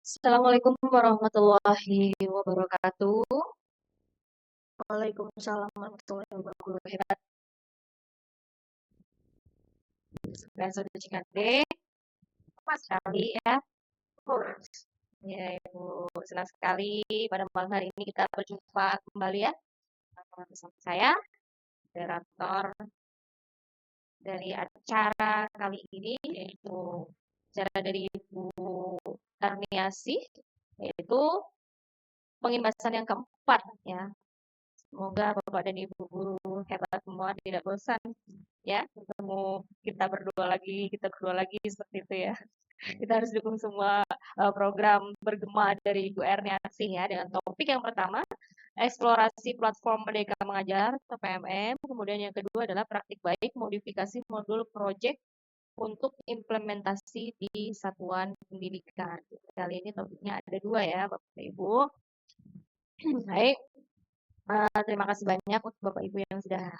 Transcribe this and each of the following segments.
Assalamualaikum warahmatullahi wabarakatuh. Waalaikumsalam warahmatullahi wabarakatuh. Hebat, bahasa Cikande. Pas sekali ya. Ya, Ibu, senang sekali pada malam hari ini kita berjumpa kembali ya bersama saya, moderator dari acara kali ini, yaitu acara dari Ibu Tarniasi, yaitu pengimbasan yang keempat ya. Semoga Bapak dan Ibu guru hebat semua tidak bosan ya ketemu kita berdua lagi seperti itu ya. Kita harus dukung semua program bergema dari Ibu Erniasih ya dengan topik yang pertama eksplorasi platform Merdeka Mengajar atau PMM, kemudian yang kedua adalah praktik baik modifikasi modul project untuk implementasi di satuan pendidikan. Kali ini topiknya ada dua ya Bapak Ibu. Baik, terima kasih banyak untuk Bapak Ibu yang sudah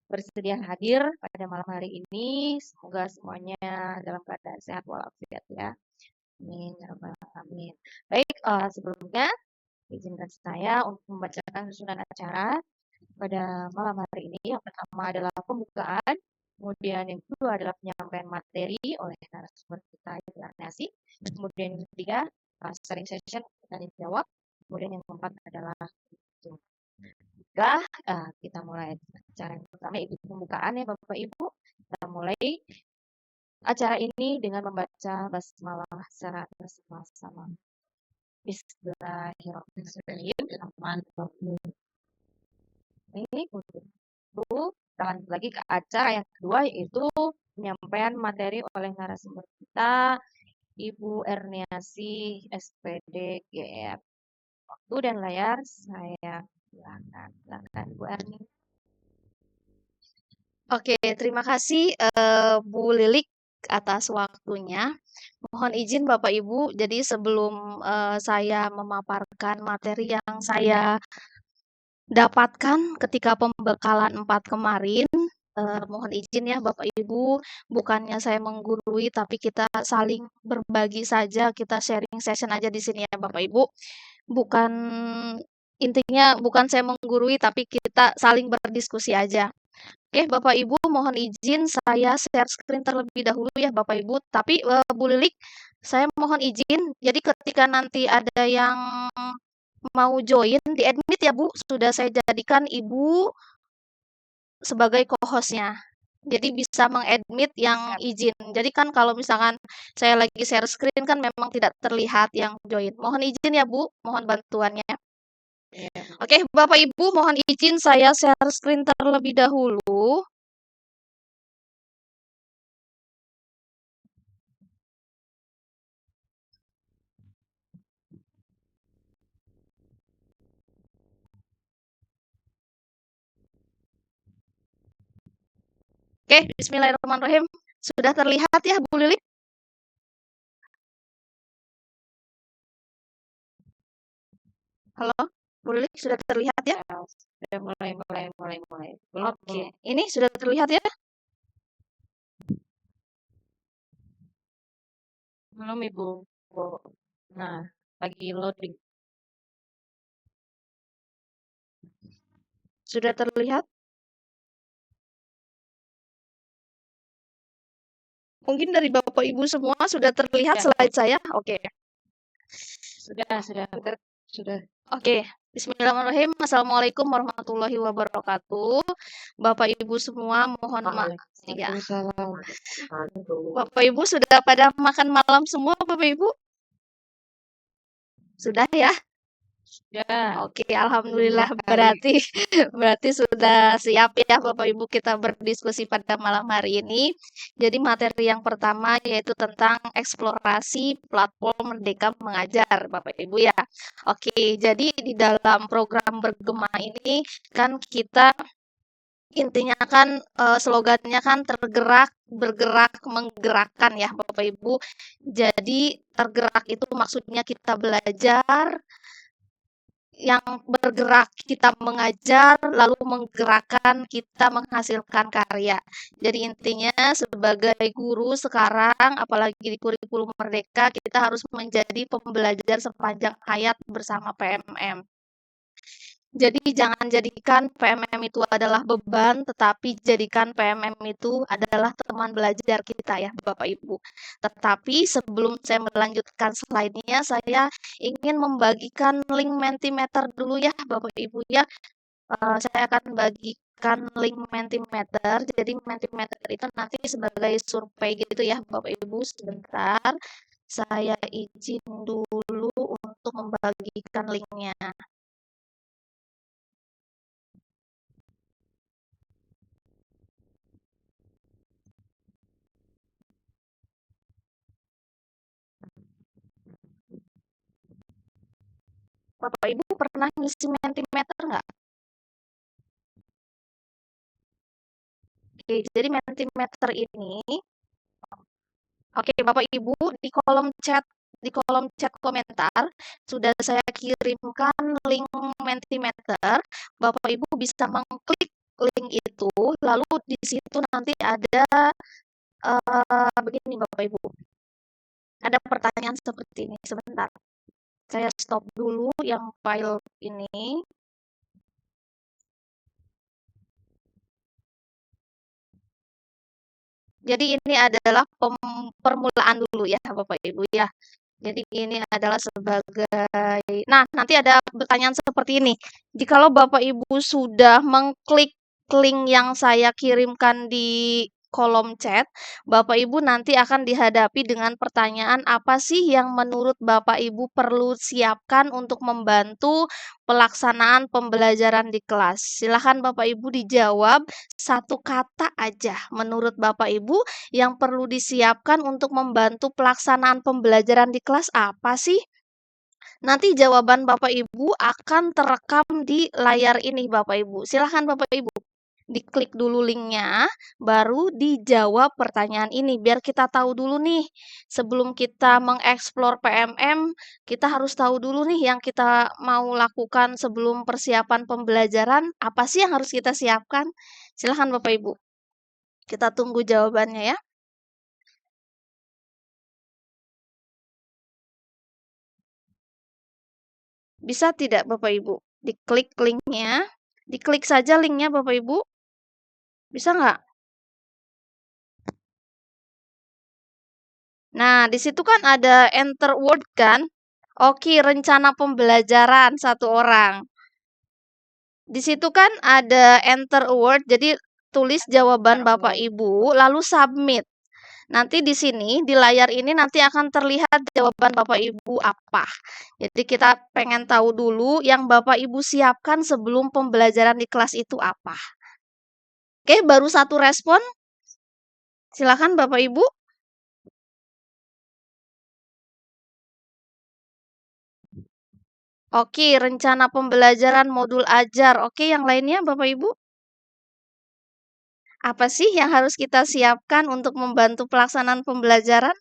bersedia hadir pada malam hari ini. Semoga semuanya dalam keadaan sehat walafiat ya. Amin, ya rabbal alamin. Baik, sebelumnya izinkan saya untuk membacakan susunan acara pada malam hari ini. Yang pertama adalah pembukaan, kemudian yang kedua adalah penyampaian materi oleh narasumber kita Ibu Arnasi, kemudian yang ketiga sharing session tanya jawab, kemudian yang keempat adalah kita mulai acara yang pertama yaitu pembukaan ya Bapak Ibu. Kita mulai acara ini dengan membaca basmalah secara bersama-sama. Bismillahirrahmanirrahim. Ini untuk kita lanjut lagi ke acara yang kedua yaitu penyampaian materi oleh narasumber kita Ibu Erniasi SPD GF. Waktu dan layar saya silakan Bu Erni. Oke, terima kasih Bu Lilik atas waktunya. Mohon izin Bapak Ibu, jadi sebelum saya memaparkan materi yang saya dapatkan ketika pembekalan 4 kemarin, mohon izin ya Bapak Ibu, bukannya saya menggurui tapi kita saling berbagi saja, kita sharing session aja di sini ya Bapak Ibu. Intinya bukan saya menggurui tapi kita saling berdiskusi aja. Oke, Bapak Ibu mohon izin saya share screen terlebih dahulu ya Bapak Ibu. Tapi Bu Lilik, saya mohon izin. Jadi ketika nanti ada yang mau join di admit ya Bu, sudah saya jadikan Ibu sebagai co-hostnya. Jadi bisa mengadmit yang izin. Jadi kan kalau misalkan saya lagi share screen kan memang tidak terlihat yang join. Mohon izin ya Bu, mohon bantuannya. Oke, Bapak Ibu mohon izin saya share screen terlebih dahulu. Oke, bismillahirrahmanirrahim. Sudah terlihat ya Bu Lilik? Halo, Bu Lilik sudah terlihat ya? Sudah mulai. Oke, ini sudah terlihat ya? Belum Ibu. Nah, lagi loading. Sudah terlihat? Mungkin dari Bapak Ibu semua sudah terlihat slide saya? Oke. Sudah. Oke, bismillahirrahmanirrahim. Assalamualaikum warahmatullahi wabarakatuh. Bapak Ibu semua mohon maaf. Ya. Bapak Ibu sudah pada makan malam semua Bapak Ibu? Sudah ya? Ya. Oke, alhamdulillah berarti sudah siap ya Bapak Ibu kita berdiskusi pada malam hari ini. Jadi materi yang pertama yaitu tentang eksplorasi platform Merdeka Mengajar Bapak Ibu ya. Oke, jadi di dalam program bergema ini kan kita intinya kan slogannya kan bergerak, menggerakkan ya Bapak Ibu. Jadi tergerak itu maksudnya kita belajar yang bergerak kita mengajar, lalu menggerakkan kita menghasilkan karya. Jadi intinya sebagai guru sekarang, apalagi di kurikulum Merdeka, kita harus menjadi pembelajar sepanjang hayat bersama PMM. Jadi jangan jadikan PMM itu adalah beban, tetapi jadikan PMM itu adalah teman belajar kita ya Bapak Ibu. Tetapi sebelum saya melanjutkan slide-nya, saya ingin membagikan link Mentimeter dulu ya Bapak Ibu ya. Saya akan bagikan link Mentimeter. Jadi Mentimeter itu nanti sebagai survei gitu ya Bapak Ibu. Sebentar, saya izin dulu untuk membagikan linknya. Bapak Ibu pernah ngisi Mentimeter nggak? Oke, jadi Mentimeter ini, oke Bapak Ibu di kolom chat komentar sudah saya kirimkan link Mentimeter. Bapak Ibu bisa mengklik link itu, lalu di situ nanti ada begini Bapak Ibu. Ada pertanyaan seperti ini. Sebentar. Saya stop dulu yang file ini. Jadi ini adalah permulaan dulu ya Bapak Ibu ya. Jadi ini adalah nah nanti ada pertanyaan seperti ini. Jikalau Bapak Ibu sudah mengklik link yang saya kirimkan di kolom chat, Bapak Ibu nanti akan dihadapi dengan pertanyaan apa sih yang menurut Bapak Ibu perlu siapkan untuk membantu pelaksanaan pembelajaran di kelas. Silakan Bapak Ibu dijawab satu kata aja menurut Bapak Ibu yang perlu disiapkan untuk membantu pelaksanaan pembelajaran di kelas apa sih? Nanti jawaban Bapak Ibu akan terekam di layar ini Bapak Ibu. Silahkan Bapak Ibu diklik dulu linknya, baru dijawab pertanyaan ini. Biar kita tahu dulu nih, sebelum kita mengeksplor PMM, kita harus tahu dulu nih yang kita mau lakukan sebelum persiapan pembelajaran, apa sih yang harus kita siapkan? Silahkan Bapak Ibu, kita tunggu jawabannya ya. Bisa tidak Bapak Ibu? Diklik linknya, diklik saja linknya Bapak Ibu. Bisa nggak? Nah, di situ kan ada enter word kan? Oke, rencana pembelajaran satu orang. Di situ kan ada enter word, jadi tulis jawaban Bapak Ibu, lalu submit. Nanti di sini, di layar ini nanti akan terlihat jawaban Bapak Ibu apa. Jadi kita pengen tahu dulu yang Bapak Ibu siapkan sebelum pembelajaran di kelas itu apa. Oke, baru satu respon. Silakan Bapak Ibu. Oke, rencana pembelajaran modul ajar. Oke, yang lainnya Bapak Ibu. Apa sih yang harus kita siapkan untuk membantu pelaksanaan pembelajaran?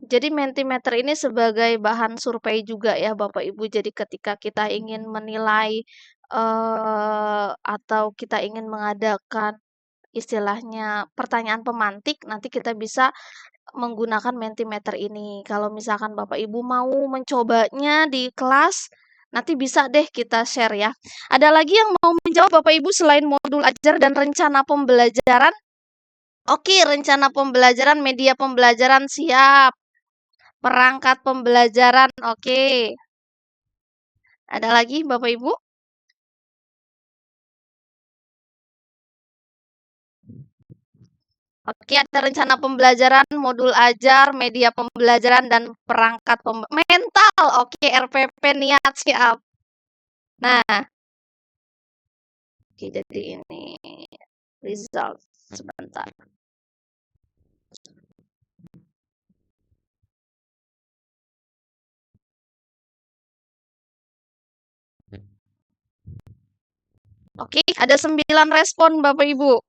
Jadi Mentimeter ini sebagai bahan survei juga ya Bapak Ibu. Jadi ketika kita ingin menilai atau kita ingin mengadakan istilahnya pertanyaan pemantik, nanti kita bisa menggunakan Mentimeter ini. Kalau misalkan Bapak Ibu mau mencobanya di kelas, nanti bisa deh kita share ya. Ada lagi yang mau menjawab Bapak Ibu selain modul ajar dan rencana pembelajaran? Oke, rencana pembelajaran, media pembelajaran siap. Perangkat pembelajaran, oke. Ada lagi Bapak Ibu? Oke, ada rencana pembelajaran, modul ajar, media pembelajaran, dan perangkat mental. Oke, RPP niat siap. Nah, oke, jadi ini result sebentar. Oke, ada 9 respon Bapak Ibu.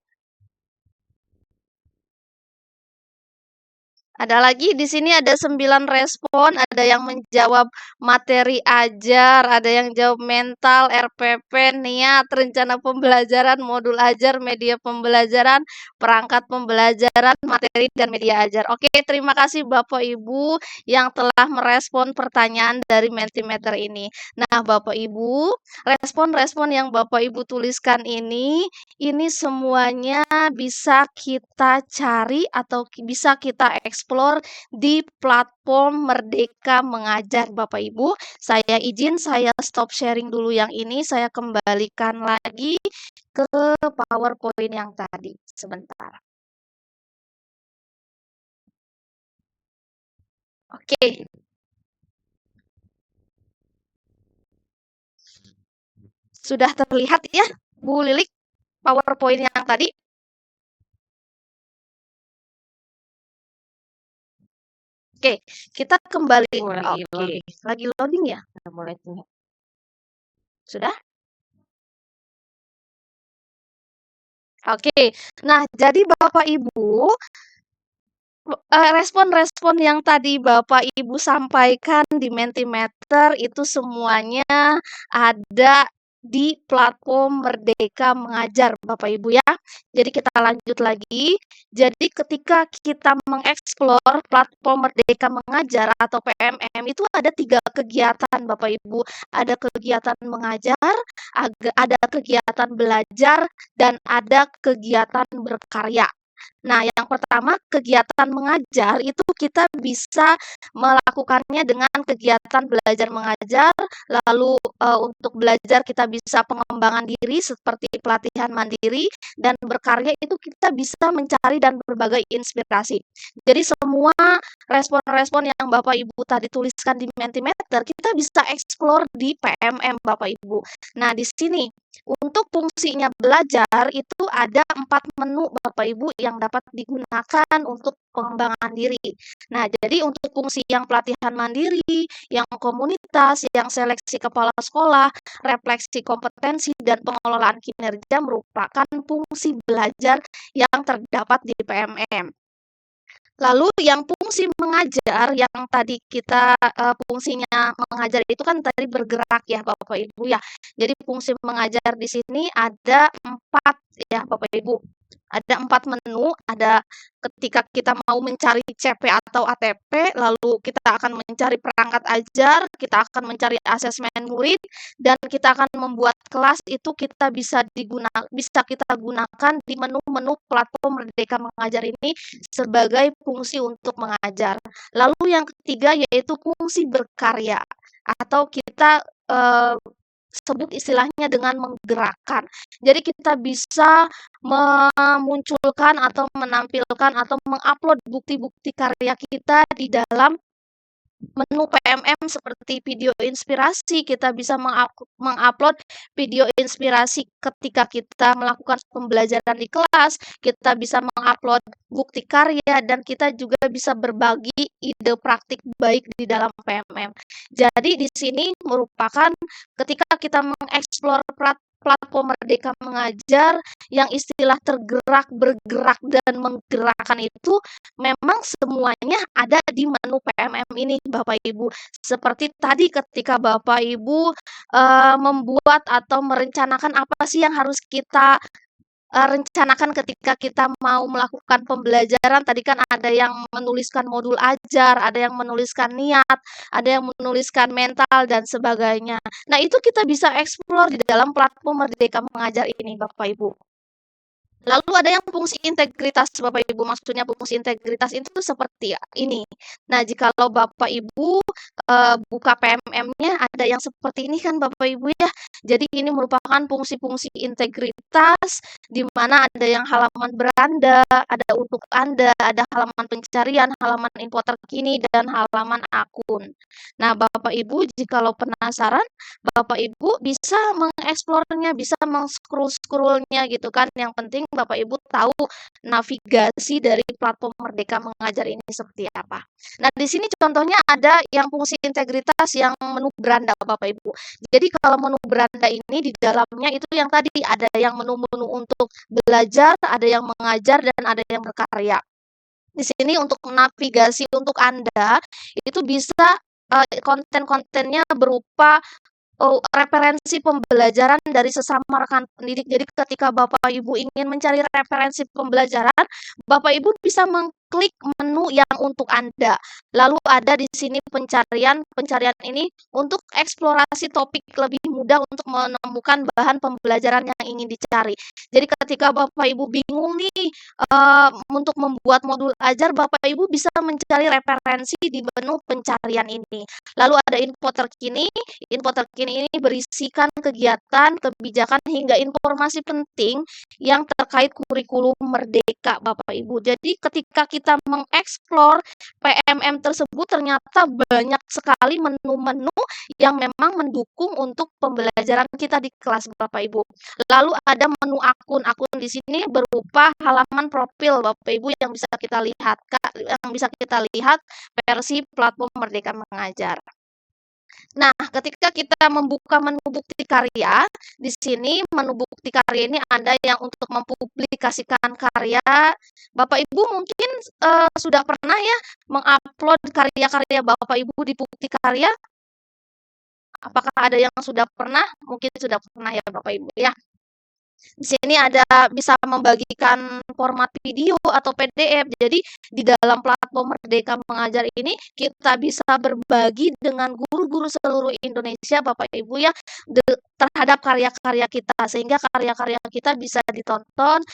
Ada lagi di sini ada 9 respon, ada yang menjawab materi ajar, ada yang jawab mental, RPP, niat, rencana pembelajaran, modul ajar, media pembelajaran, perangkat pembelajaran, materi dan media ajar. Oke, terima kasih Bapak Ibu yang telah merespon pertanyaan dari Mentimeter ini. Nah, Bapak Ibu, respon-respon yang Bapak Ibu tuliskan ini semuanya bisa kita cari atau bisa kita explore di platform Merdeka Mengajar, Bapak Ibu. Saya izin saya stop sharing dulu yang ini, saya kembalikan lagi ke PowerPoint yang tadi. Sebentar. Oke. Sudah terlihat ya, Bu Lilik, PowerPoint yang tadi? Oke, kita kembali. Lagi Oke, loading. lagi loading ya? Mulai terlihat. Sudah? Oke. Nah, jadi Bapak Ibu, respon-respon yang tadi Bapak Ibu sampaikan di Mentimeter itu semuanya ada di platform Merdeka Mengajar, Bapak Ibu ya. Jadi kita lanjut lagi. Jadi ketika kita mengeksplor platform Merdeka Mengajar atau PMM itu ada 3 kegiatan, Bapak Ibu. Ada kegiatan mengajar, ada kegiatan belajar, dan ada kegiatan berkarya. Nah, yang pertama kegiatan mengajar itu kita bisa melakukannya dengan kegiatan belajar mengajar, lalu, untuk belajar kita bisa pengembangan diri seperti pelatihan mandiri, dan berkarya itu kita bisa mencari dan berbagai inspirasi. Jadi semua respon-respon yang Bapak Ibu tadi tuliskan di Mentimeter, kita bisa explore di PMM Bapak Ibu. Nah, di sini untuk fungsinya belajar itu ada 4 menu Bapak Ibu yang dapat digunakan untuk pengembangan diri. Nah, jadi untuk fungsi yang pelatihan mandiri, yang komunitas, yang seleksi kepala sekolah, refleksi kompetensi, dan pengelolaan kinerja merupakan fungsi belajar yang terdapat di PMM. Lalu yang fungsi mengajar yang tadi kita, fungsinya mengajar itu kan tadi bergerak ya Bapak Ibu ya. Jadi fungsi mengajar di sini ada 4 ya Bapak Ibu. Ada 4 menu, ada ketika kita mau mencari CP atau ATP, lalu kita akan mencari perangkat ajar, kita akan mencari asesmen murid, dan kita akan membuat kelas itu bisa kita gunakan di menu-menu platform Merdeka Mengajar ini sebagai fungsi untuk mengajar. Lalu yang ketiga yaitu fungsi berkarya atau kita, sebut istilahnya dengan menggerakkan. Jadi kita bisa memunculkan atau menampilkan atau mengupload bukti-bukti karya kita di dalam menu PMM seperti video inspirasi, kita bisa mengupload video inspirasi ketika kita melakukan pembelajaran di kelas, kita bisa mengupload bukti karya, dan kita juga bisa berbagi ide praktik baik di dalam PMM. Jadi di sini merupakan ketika kita mengeksplor platform Merdeka Mengajar yang istilah tergerak, bergerak, dan menggerakkan itu memang semuanya ada di menu PMM ini Bapak Ibu. Seperti tadi ketika Bapak Ibu, membuat atau merencanakan apa sih yang harus kita, rencanakan ketika kita mau melakukan pembelajaran, tadi kan ada yang menuliskan modul ajar, ada yang menuliskan niat, ada yang menuliskan mental, dan sebagainya. Nah, itu kita bisa explore di dalam platform Merdeka Mengajar ini Bapak Ibu. Lalu ada yang fungsi integritas Bapak Ibu, maksudnya fungsi integritas itu seperti ini. Nah, jikalau Bapak Ibu, buka PMM-nya ada yang seperti ini kan Bapak Ibu ya. Jadi ini merupakan fungsi-fungsi integritas, di mana ada yang halaman beranda, ada untuk Anda, ada halaman pencarian, halaman info terkini, dan halaman akun. Nah, Bapak Ibu jikalau penasaran, Bapak Ibu bisa mengeksplornya, bisa scroll-nya gitu kan. Yang penting Bapak Ibu tahu navigasi dari platform Merdeka Mengajar ini seperti apa. Nah, di sini contohnya ada yang fungsi integritas yang menu beranda Bapak Ibu. Jadi kalau menu beranda ini di dalamnya itu yang tadi ada yang menu-menu untuk belajar, ada yang mengajar, dan ada yang berkarya. Di sini untuk navigasi untuk Anda, itu bisa, konten-kontennya berupa referensi pembelajaran dari sesama rekan pendidik. Jadi ketika Bapak Ibu ingin mencari referensi pembelajaran, Bapak Ibu bisa mengklik menu yang untuk Anda. Lalu ada di sini pencarian, pencarian ini untuk eksplorasi topik lebih mudah untuk menemukan bahan pembelajaran yang ingin dicari. Jadi ketika Bapak Ibu bingung nih, untuk membuat modul ajar, Bapak Ibu bisa mencari referensi di menu pencarian ini. Lalu ada info terkini ini berisikan kegiatan, kebijakan, hingga informasi penting yang terkait kurikulum Merdeka, Bapak Ibu. Jadi ketika kita mengeksplor PMM tersebut, ternyata banyak sekali menu-menu yang memang mendukung untuk pembelajaran kita di kelas, Bapak Ibu. Lalu ada menu akun. Akun di sini berupa halaman profil Bapak Ibu yang bisa kita lihat, yang bisa kita lihat versi platform Merdeka Mengajar. Nah, ketika kita membuka menu bukti karya, di sini menu bukti karya ini ada yang untuk mempublikasikan karya. Bapak Ibu mungkin, sudah pernah ya mengupload karya-karya Bapak Ibu di bukti karya? Apakah ada yang sudah pernah? Mungkin sudah pernah ya Bapak Ibu ya. Di sini ada bisa membagikan format video atau PDF. Jadi di dalam platform Merdeka Mengajar ini kita bisa berbagi dengan guru-guru seluruh Indonesia, Bapak Ibu ya, terhadap karya-karya kita sehingga karya-karya kita bisa ditonton.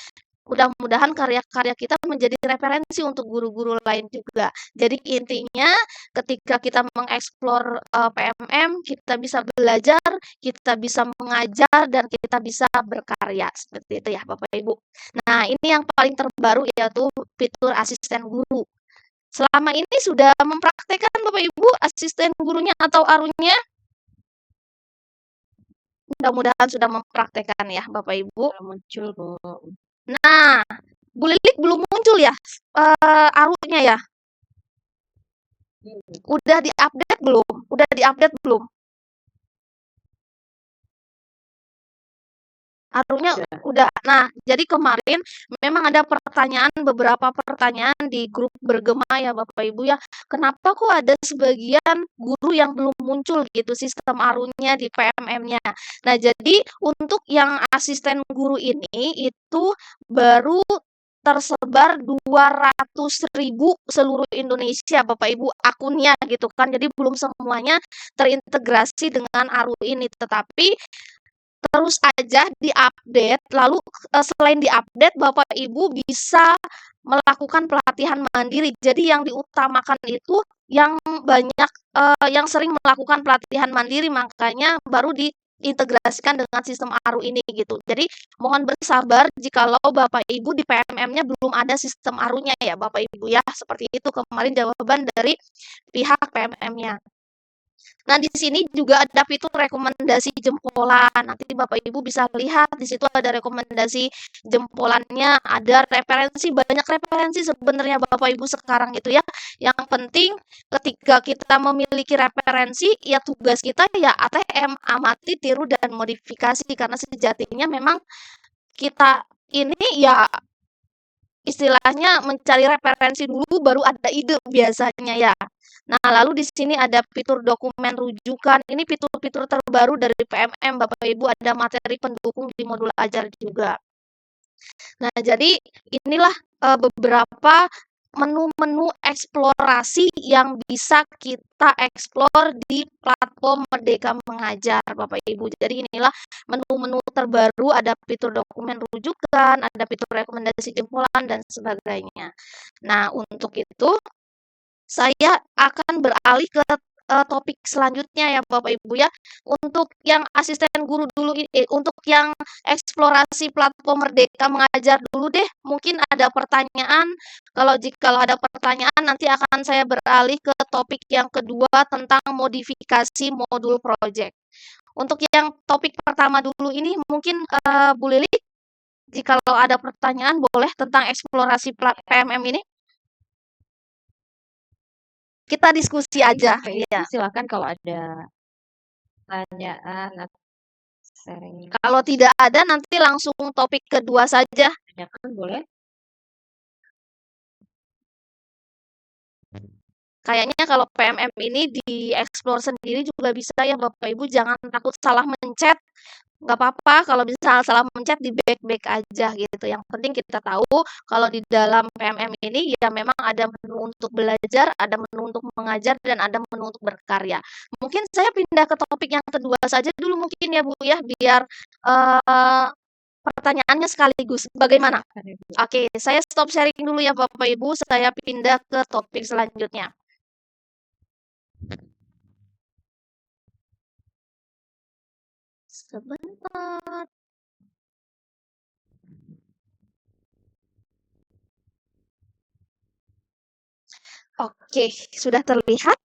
Mudah-mudahan karya-karya kita menjadi referensi untuk guru-guru lain juga. Jadi intinya ketika kita mengeksplor, PMM, kita bisa belajar, kita bisa mengajar, dan kita bisa berkarya, seperti itu ya Bapak Ibu. Nah, ini yang paling terbaru yaitu fitur asisten guru. Selama ini sudah mempraktekkan Bapak Ibu asisten gurunya atau arunya? Mudah-mudahan sudah mempraktekkan ya Bapak Ibu. Sudah muncul, Bu. Nah, Bu Lilik belum muncul ya, arunya ya? Udah di-update belum? Udah di-update belum? Arunya udah. Nah, jadi kemarin memang ada pertanyaan, beberapa pertanyaan di grup bergema ya Bapak Ibu ya. Kenapa kok ada sebagian guru yang belum muncul gitu sistem arunya di PMM-nya. Nah, jadi untuk yang asisten guru ini itu baru tersebar 200.000 seluruh Indonesia Bapak Ibu akunnya gitu kan. Jadi belum semuanya terintegrasi dengan Aru ini, tetapi terus aja diupdate. Lalu, selain diupdate, Bapak Ibu bisa melakukan pelatihan mandiri. Jadi yang diutamakan itu yang banyak, yang sering melakukan pelatihan mandiri, makanya baru diintegrasikan dengan sistem Aru ini gitu. Jadi mohon bersabar jikalau Bapak Ibu di PMM-nya belum ada sistem Arunya ya Bapak Ibu ya. Seperti itu kemarin jawaban dari pihak PMM-nya. Nah, di sini juga ada fitur rekomendasi jempolan. Nanti Bapak Ibu bisa lihat di situ ada rekomendasi jempolannya, ada referensi, banyak referensi sebenarnya Bapak Ibu sekarang itu ya. Yang penting ketika kita memiliki referensi, ya tugas kita ya ATM, amati, tiru, dan modifikasi. Karena sejatinya memang kita ini ya istilahnya mencari referensi dulu baru ada ide biasanya ya. Nah, lalu di sini ada fitur dokumen rujukan. Ini fitur-fitur terbaru dari PMM, Bapak Ibu, ada materi pendukung di modul ajar juga. Nah, jadi inilah, beberapa menu-menu eksplorasi yang bisa kita eksplor di platform Merdeka Mengajar, Bapak Ibu. Jadi inilah menu-menu terbaru, ada fitur dokumen rujukan, ada fitur rekomendasi jempolan, dan sebagainya. Nah, untuk itu saya akan beralih ke, topik selanjutnya ya Bapak Ibu ya. Untuk yang asisten guru dulu untuk yang eksplorasi platform Merdeka Mengajar dulu deh. Mungkin ada pertanyaan, kalau ada pertanyaan nanti akan saya beralih ke topik yang kedua tentang modifikasi modul project. Untuk yang topik pertama dulu ini mungkin, Bu Lili, jikalau ada pertanyaan boleh tentang eksplorasi PMM ini? Kita diskusi aja, iya. Silakan kalau ada pertanyaan atau sharing. Kalau tidak ada nanti langsung topik kedua saja. Tanyakan boleh. Kayaknya kalau PMM ini dieksplor sendiri juga bisa ya Bapak Ibu, jangan takut salah mencet, nggak apa-apa kalau misal salah mencet di back-back aja gitu. Yang penting kita tahu kalau di dalam PMM ini ya memang ada menu untuk belajar, ada menu untuk mengajar, dan ada menu untuk berkarya. Mungkin saya pindah ke topik yang kedua saja dulu mungkin ya Bu ya, biar eh, pertanyaannya sekaligus. Bagaimana? Oke, saya stop sharing dulu ya Bapak Ibu, saya pindah ke topik selanjutnya. Sebentar. Oke, sudah terlihat?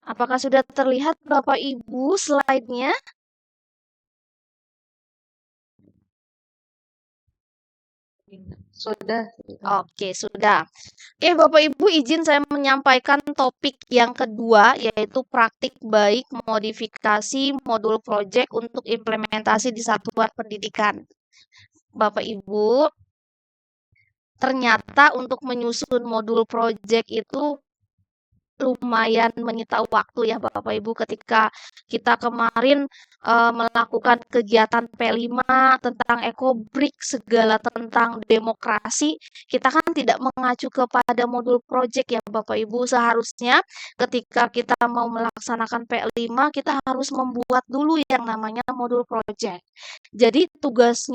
Apakah sudah terlihat Bapak Ibu slide-nya? Sudah. Oke, sudah. Oke, Bapak Ibu izin saya menyampaikan topik yang kedua, yaitu praktik baik modifikasi modul proyek untuk implementasi di satuan pendidikan. Bapak Ibu, ternyata untuk menyusun modul proyek itu lumayan menyita waktu ya Bapak Ibu ketika kita kemarin melakukan kegiatan P5 tentang ekobrik, segala tentang demokrasi, kita kan tidak mengacu kepada modul project ya Bapak Ibu. Seharusnya ketika kita mau melaksanakan P5, kita harus membuat dulu yang namanya modul project. Jadi tugas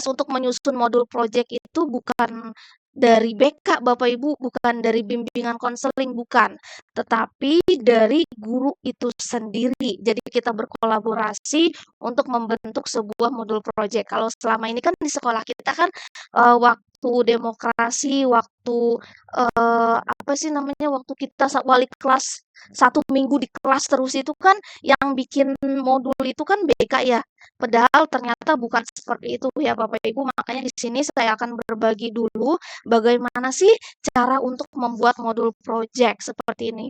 untuk menyusun modul project itu bukan dari BK Bapak Ibu, bukan dari bimbingan konseling, bukan, tetapi dari guru itu sendiri. Jadi kita berkolaborasi untuk membentuk sebuah modul project. Kalau selama ini kan di sekolah kita kan waktu demokrasi, waktu apa sih namanya, waktu kita wali kelas 1 minggu di kelas terus itu kan yang bikin modul itu kan BK ya. Padahal ternyata bukan seperti itu ya Bapak Ibu. Makanya di sini saya akan berbagi dulu bagaimana sih cara untuk membuat modul project seperti ini?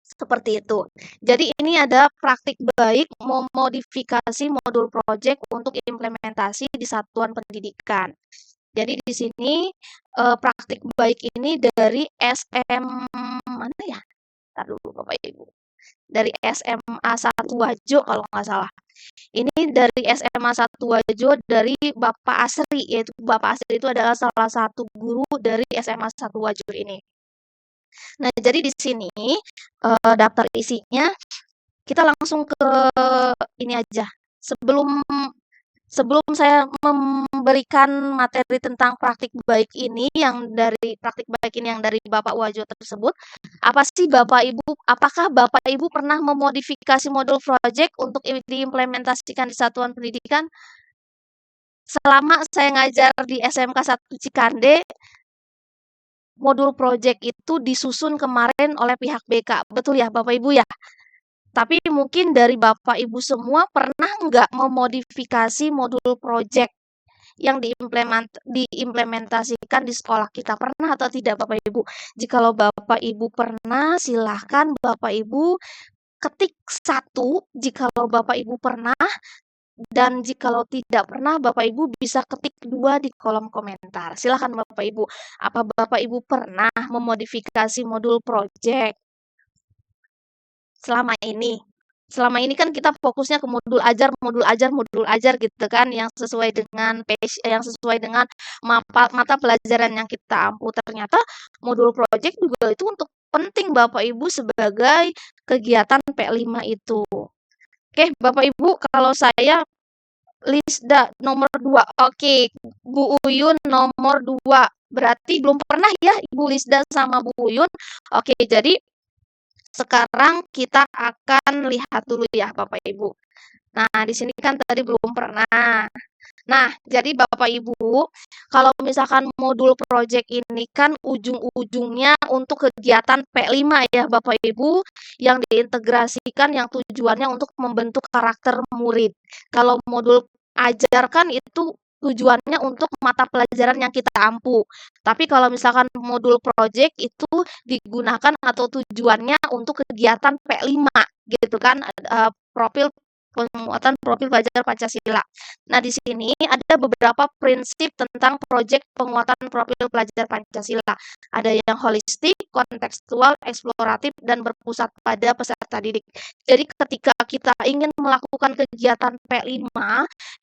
Seperti itu. Jadi ini ada praktik baik memodifikasi modul project untuk implementasi di satuan pendidikan. Jadi di sini praktik baik ini dari mana ya? Entar dulu Bapak Ibu. Dari SMA 1 Wajo kalau nggak salah. Ini dari SMA 1 Wajo dari Bapak Asri, yaitu Bapak Asri itu adalah salah satu guru dari SMA 1 Wajo ini. Nah, jadi di sini daftar isinya kita langsung ke ini aja. Sebelum saya memberikan materi tentang praktik baik ini yang dari Bapak Wajo tersebut, apakah Bapak Ibu pernah memodifikasi modul project untuk diimplementasikan di satuan pendidikan? Selama saya ngajar di SMK 1 Cikande, modul project itu disusun kemarin oleh pihak BK. Betul ya Bapak Ibu ya? Tapi mungkin dari Bapak Ibu semua pernah nggak memodifikasi modul project yang diimplementasikan di sekolah kita? Pernah atau tidak Bapak Ibu? Jikalau Bapak Ibu pernah, silahkan Bapak Ibu ketik 1 jikalau Bapak Ibu pernah, dan jikalau tidak pernah Bapak Ibu bisa ketik 2 di kolom komentar. Silahkan Bapak Ibu. Apa Bapak Ibu pernah memodifikasi modul project selama ini? Selama ini kan kita fokusnya ke modul ajar, modul ajar, modul ajar gitu kan, yang sesuai dengan mata pelajaran yang kita ampu. Ternyata modul project juga itu untuk penting Bapak Ibu sebagai kegiatan P5 itu. Oke, Bapak Ibu, kalau saya Lisda nomor 2. Oke, Bu Uyun nomor 2. Berarti belum pernah ya Ibu Lisda sama Bu Uyun. Oke, jadi sekarang kita akan lihat dulu ya Bapak Ibu. Nah, di sini kan tadi belum pernah. Nah, jadi Bapak Ibu, kalau misalkan modul project ini kan ujung-ujungnya untuk kegiatan P5 ya Bapak Ibu, yang diintegrasikan yang tujuannya untuk membentuk karakter murid. Kalau modul ajar kan itu tujuannya untuk mata pelajaran yang kita ampu. Tapi kalau misalkan modul project itu digunakan atau tujuannya untuk kegiatan P5 gitu kan, profil penguatan profil pelajar Pancasila. Nah, di sini ada beberapa prinsip tentang proyek penguatan profil pelajar Pancasila. Ada yang holistik, kontekstual, eksploratif, dan berpusat pada peserta didik. Jadi ketika kita ingin melakukan kegiatan P5,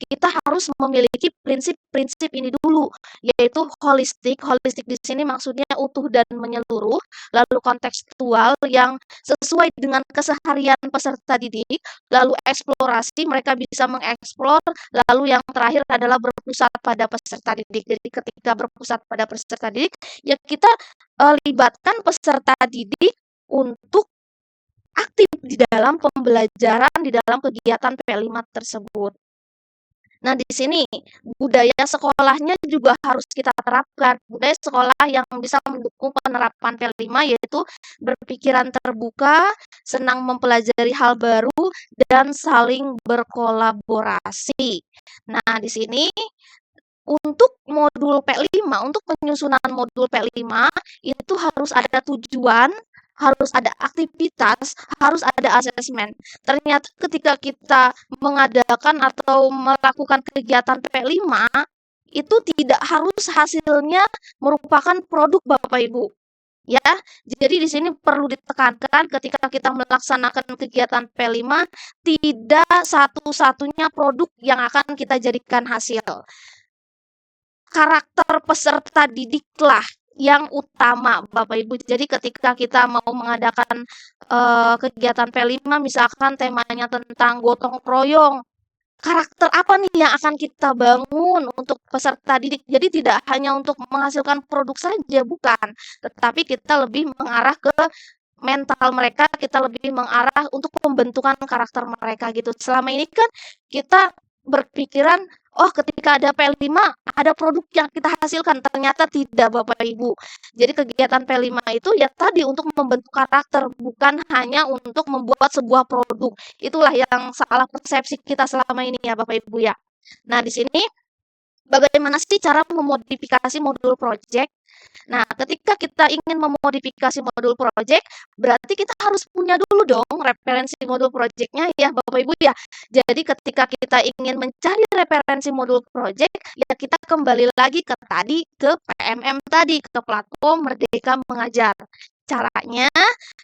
kita harus memiliki prinsip-prinsip ini dulu, yaitu holistik. Holistik di sini maksudnya utuh dan menyeluruh, lalu kontekstual yang sesuai dengan keseharian peserta didik, lalu eksplorasi, mereka bisa mengeksplor, lalu yang terakhir adalah berpusat pada peserta didik. Jadi ketika berpusat pada peserta didik, ya kita libatkan peserta didik untuk aktif di dalam pembelajaran, di dalam kegiatan P5 tersebut. Nah, di sini budaya sekolahnya juga harus kita terapkan. Budaya sekolah yang bisa mendukung penerapan P5 yaitu berpikiran terbuka, senang mempelajari hal baru, dan saling berkolaborasi. Nah, di sini untuk modul P5, untuk penyusunan modul P5 itu harus ada tujuan, harus ada aktivitas, harus ada asesmen. Ternyata ketika kita mengadakan atau melakukan kegiatan P5, itu tidak harus hasilnya merupakan produk Bapak Ibu. Ya, jadi di sini perlu ditekankan ketika kita melaksanakan kegiatan P5, tidak satu-satunya produk yang akan kita jadikan hasil. Karakter peserta didiklah yang utama Bapak Ibu. Jadi ketika kita mau mengadakan kegiatan P5 misalkan temanya tentang gotong royong, karakter apa nih yang akan kita bangun untuk peserta didik. Jadi tidak hanya untuk menghasilkan produk saja, bukan, tetapi kita lebih mengarah ke mental mereka, kita lebih mengarah untuk pembentukan karakter mereka gitu. Selama ini kan kita berpikiran, oh ketika ada P5 ada produk yang kita hasilkan, ternyata tidak Bapak Ibu. Jadi kegiatan P5 itu ya tadi untuk membentuk karakter, bukan hanya untuk membuat sebuah produk. Itulah yang salah persepsi kita selama ini ya Bapak Ibu ya. Nah, di sini bagaimana sih cara memodifikasi modul project? Nah, ketika kita ingin memodifikasi modul project, berarti kita harus punya dulu dong referensi modul project-nya ya Bapak Ibu ya. Jadi ketika kita ingin mencari referensi modul project, ya kita kembali lagi ke tadi, ke PMM tadi, ke platform Merdeka Mengajar. Caranya,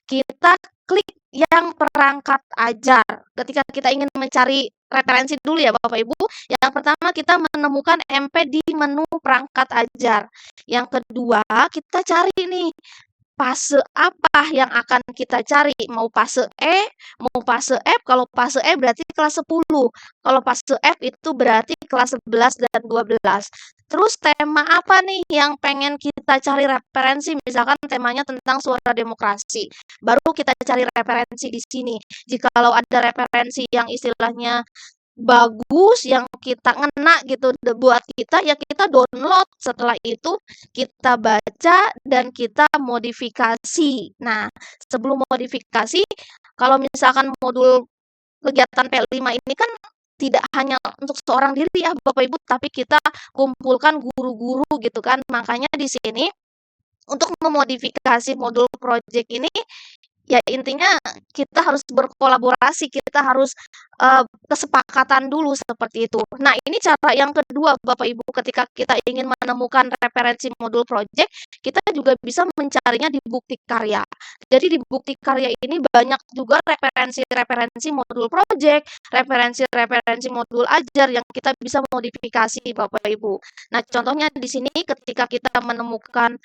kita klik yang perangkat ajar. Ketika kita ingin mencari referensi dulu ya Bapak Ibu, yang pertama kita menemukan MP di menu perangkat ajar. Yang kedua, kita cari nih fase apa yang akan kita cari, mau fase E, mau fase F. Kalau fase E berarti kelas 10, kalau fase F itu berarti kelas 11 dan 12. Terus tema apa nih yang pengen kita cari referensi, misalkan temanya tentang suara demokrasi, baru kita cari referensi di sini. Jikalau ada referensi yang istilahnya bagus, yang kita ngena gitu buat kita, ya kita download, setelah itu kita baca dan kita modifikasi. Nah, sebelum modifikasi, kalau misalkan modul kegiatan P5 ini kan tidak hanya untuk seorang diri ya Bapak Ibu, tapi kita kumpulkan guru-guru gitu kan. Makanya di sini untuk memodifikasi modul project ini ya intinya kita harus berkolaborasi, kita harus kesepakatan dulu seperti itu. Nah, ini cara yang kedua Bapak Ibu ketika kita ingin menemukan referensi modul project, kita juga bisa mencarinya di bukti karya. Jadi di bukti karya ini banyak juga referensi-referensi modul project, referensi-referensi modul ajar yang kita bisa modifikasi Bapak Ibu. Nah, contohnya di sini ketika kita menemukan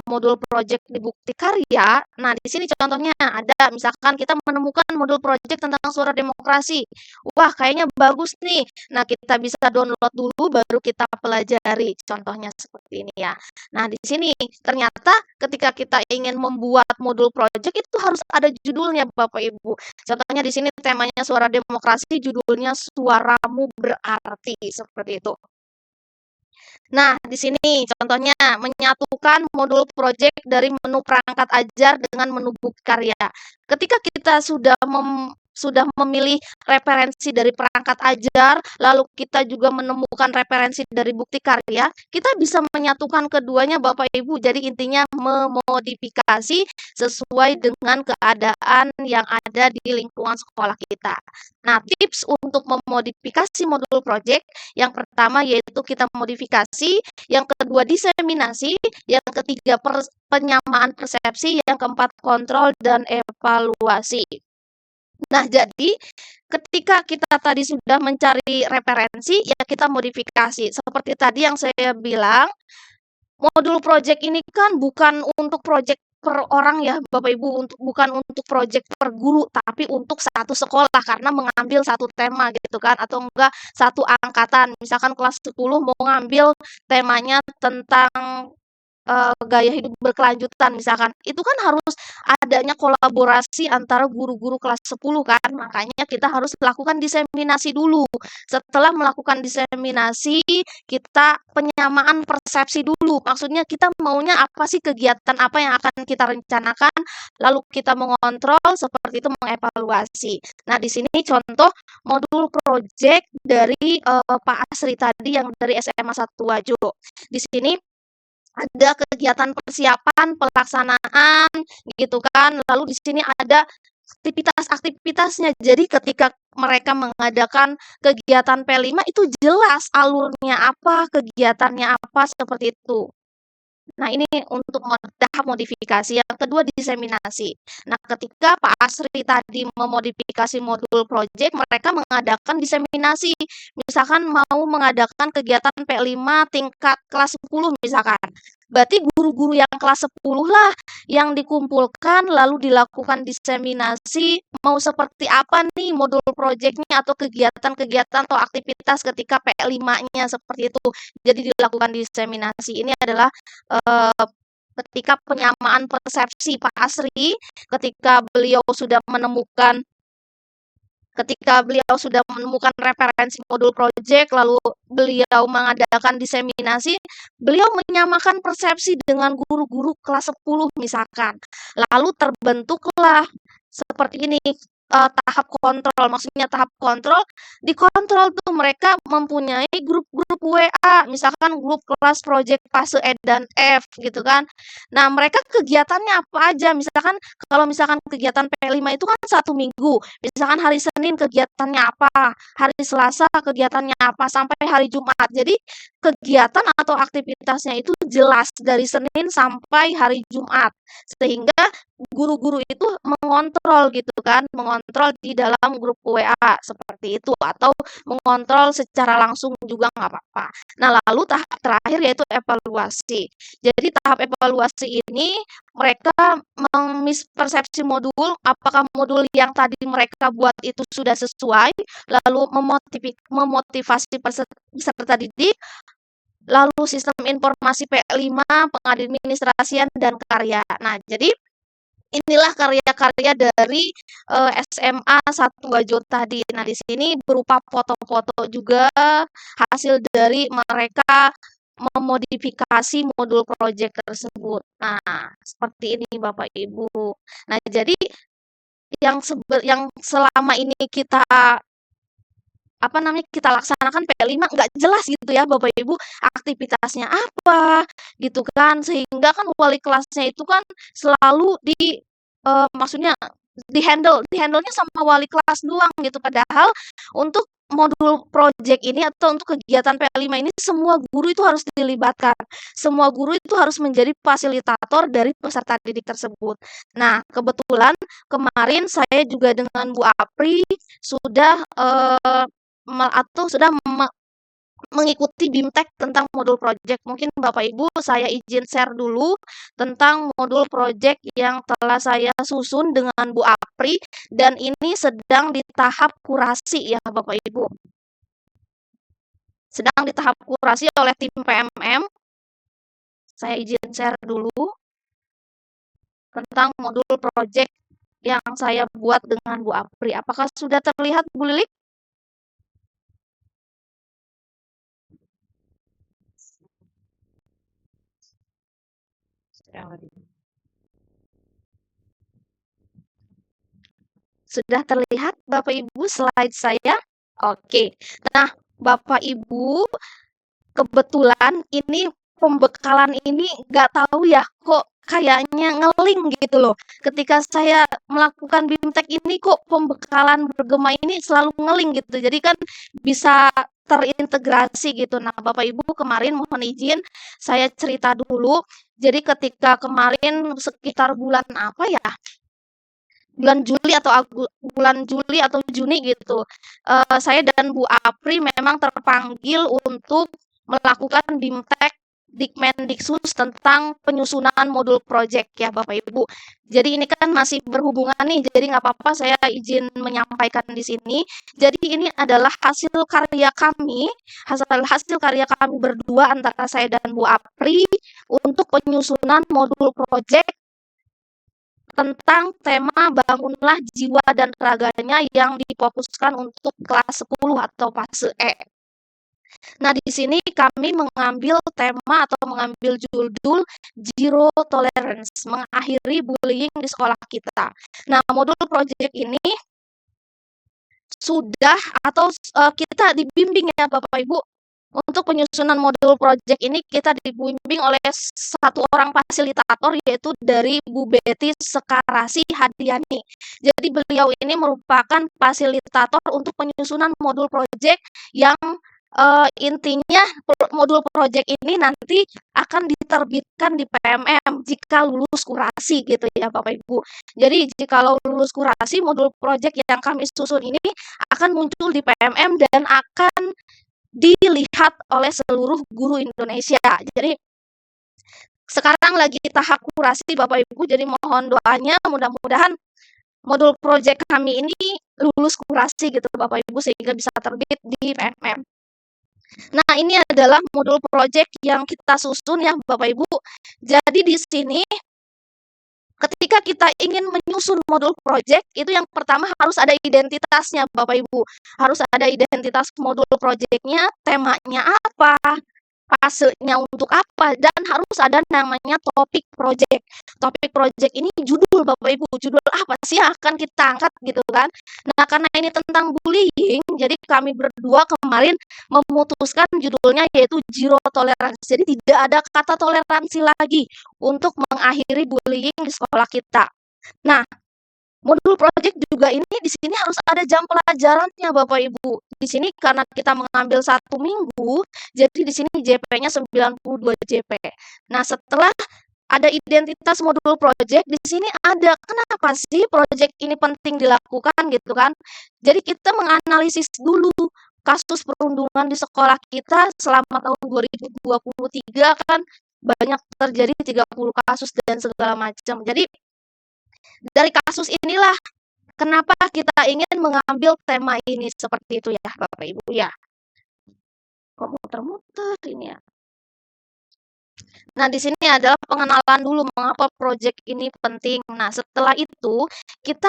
modul project di bukti karya. Nah, di sini contohnya ada misalkan kita menemukan modul project tentang suara demokrasi. Wah, kayaknya bagus nih. Nah, kita bisa download dulu baru kita pelajari. Contohnya seperti ini ya. Nah, di sini ternyata ketika kita ingin membuat modul project itu harus ada judulnya Bapak Ibu. Contohnya di sini temanya suara demokrasi, judulnya Suaramu Berarti, seperti itu. Nah, di sini contohnya menyatukan modul project dari menu perangkat ajar dengan menu bukti karya. Ketika kita sudah sudah memilih referensi dari perangkat ajar, lalu kita juga menemukan referensi dari bukti karya, kita bisa menyatukan keduanya Bapak Ibu. Jadi intinya memodifikasi sesuai dengan keadaan yang ada di lingkungan sekolah kita. Nah, tips untuk memodifikasi modul project, yang pertama yaitu kita modifikasi, yang kedua diseminasi, yang ketiga penyamaan persepsi, yang keempat kontrol dan evaluasi. Nah, jadi ketika kita tadi sudah mencari referensi, ya kita modifikasi. Seperti tadi yang saya bilang, modul project ini kan bukan untuk project per orang ya Bapak Ibu, bukan untuk project per guru, tapi untuk satu sekolah karena mengambil satu tema gitu kan, atau enggak satu angkatan. Misalkan kelas 10 mau ngambil temanya tentang gaya hidup berkelanjutan misalkan, itu kan harus adanya kolaborasi antara guru-guru kelas 10 kan, makanya kita harus lakukan diseminasi dulu. Setelah melakukan diseminasi, kita penyamaan persepsi dulu, maksudnya kita maunya apa sih, kegiatan apa yang akan kita rencanakan, lalu kita mengontrol, seperti itu mengevaluasi. Nah, di sini contoh modul project dari, Pak Asri tadi yang dari SMA 1 Wajo. Di sini ada kegiatan persiapan, pelaksanaan, gitu kan. Lalu di sini ada aktivitas-aktivitasnya. Jadi ketika mereka mengadakan kegiatan P5 itu jelas alurnya apa, kegiatannya apa, seperti itu. Nah, ini untuk tahap modifikasi. Yang kedua diseminasi. Nah, ketika Pak Asri tadi memodifikasi modul project, mereka mengadakan diseminasi. Misalkan mau mengadakan kegiatan P5 tingkat kelas 10 misalkan. Berarti guru-guru yang kelas 10 lah yang dikumpulkan lalu dilakukan diseminasi, mau seperti apa nih modul project-nya atau kegiatan-kegiatan atau aktivitas ketika P5-nya seperti itu. Jadi dilakukan diseminasi. Ini adalah eee, ketika penyamaan persepsi Pak Asri, ketika beliau sudah menemukan referensi modul project, lalu beliau mengadakan diseminasi, beliau menyamakan persepsi dengan guru-guru kelas 10 misalkan. Lalu terbentuklah seperti ini, tahap kontrol, maksudnya tahap kontrol, dikontrol tuh mereka mempunyai grup-grup WA, misalkan grup kelas project fase E dan F gitu kan. Nah, mereka kegiatannya apa aja, misalkan kalau misalkan kegiatan P5 itu kan 1 minggu, misalkan hari Senin kegiatannya apa, hari Selasa kegiatannya apa, sampai hari Jumat. Jadi kegiatan atau aktivitasnya itu jelas dari Senin sampai hari Jumat. Sehingga guru-guru itu mengontrol gitu kan, mengontrol di dalam grup WA seperti itu, atau mengontrol secara langsung juga nggak apa-apa. Nah, lalu tahap terakhir yaitu evaluasi. Jadi tahap evaluasi ini mereka persepsi modul, apakah modul yang tadi mereka buat itu sudah sesuai, lalu memotivasi peserta didik, lalu sistem informasi P5, pengadministrasian, dan karya. Nah, jadi inilah karya-karya dari, SMA 1 Wajo tadi. Nah, di sini berupa foto-foto juga hasil dari mereka memodifikasi modul project tersebut. Nah, seperti ini Bapak Ibu. Nah, jadi yang selama ini kita apa namanya, kita laksanakan P5 nggak jelas gitu ya Bapak Ibu, aktivitasnya apa, gitu kan. Sehingga kan wali kelasnya itu kan selalu maksudnya di-handle-nya sama wali kelas doang gitu. Padahal untuk modul project ini atau untuk kegiatan P5 ini semua guru itu harus dilibatkan. Semua guru itu harus menjadi fasilitator dari peserta didik tersebut. Nah, kebetulan kemarin saya juga dengan Bu Apri sudah, mengikuti BIMTEK tentang modul project. Mungkin Bapak Ibu saya izin share dulu tentang modul project yang telah saya susun dengan Bu Apri dan ini sedang di tahap kurasi ya Bapak Ibu. Sedang di tahap kurasi oleh tim PMM. Saya izin share dulu tentang modul project yang saya buat dengan Bu Apri. Apakah sudah terlihat Bu Lilik? Sudah terlihat Bapak Ibu slide saya? Oke. Nah, Bapak Ibu, kebetulan ini pembekalan ini nggak tahu ya, kok kayaknya ngeling gitu loh. Ketika saya melakukan BIMTEK ini kok pembekalan bergema ini selalu ngeling gitu. Jadi kan bisa terintegrasi gitu. Nah, Bapak Ibu kemarin mohon izin saya cerita dulu. Jadi ketika kemarin sekitar bulan apa ya? Bulan Juli atau Juni gitu. Saya dan Bu Apri memang terpanggil untuk melakukan BIMTEK Dikmendiksus tentang penyusunan modul project ya Bapak Ibu. Jadi ini kan masih berhubungan nih, jadi nggak apa-apa saya izin menyampaikan di sini. Jadi ini adalah hasil karya kami, hasil karya kami berdua antara saya dan Bu Apri untuk penyusunan modul project tentang tema bangunlah jiwa dan raganya yang difokuskan untuk kelas 10 atau fase E. Nah, di sini kami mengambil tema atau mengambil judul Zero Tolerance, mengakhiri bullying di sekolah kita. Nah, modul project ini sudah atau kita dibimbing ya Bapak Ibu. Untuk penyusunan modul project ini kita dibimbing oleh satu orang fasilitator yaitu dari Bu Betty Sekarasi Hadiani. Jadi beliau ini merupakan fasilitator untuk penyusunan modul project yang intinya modul project ini nanti akan diterbitkan di PMM jika lulus kurasi gitu ya Bapak Ibu. Jadi jikalau lulus kurasi modul project yang kami susun ini akan muncul di PMM dan akan dilihat oleh seluruh guru Indonesia. Jadi sekarang lagi tahap kurasi Bapak Ibu, jadi mohon doanya mudah-mudahan modul project kami ini lulus kurasi gitu Bapak Ibu sehingga bisa terbit di PMM. Nah, ini adalah modul project yang kita susun ya Bapak Ibu. Jadi di sini ketika kita ingin menyusun modul project, itu yang pertama harus ada identitasnya Bapak Ibu. Harus ada identitas modul project-nya, temanya apa, fasenya untuk apa, dan harus ada namanya topik project. Topik project ini judul Bapak Ibu, judul apa sih yang akan kita angkat gitu kan. Nah, karena ini tentang bullying, jadi kami berdua kemarin memutuskan judulnya yaitu Zero Tolerance. Jadi tidak ada kata toleransi lagi untuk mengakhiri bullying di sekolah kita. Nah, modul project juga ini di sini harus ada jam pelajarannya Bapak Ibu. Di sini karena kita mengambil 1 minggu, jadi di sini JP-nya 92 JP. Nah, setelah ada identitas modul project, di sini ada kenapa sih project ini penting dilakukan gitu kan. Jadi kita menganalisis dulu kasus perundungan di sekolah kita selama tahun 2023 kan banyak terjadi 30 kasus dan segala macam. Jadi dari kasus inilah kenapa kita ingin mengambil tema ini seperti itu ya Bapak Ibu ya. Kok muter-muter ini ya. Nah, di sini adalah pengenalan dulu mengapa proyek ini penting. Nah, setelah itu kita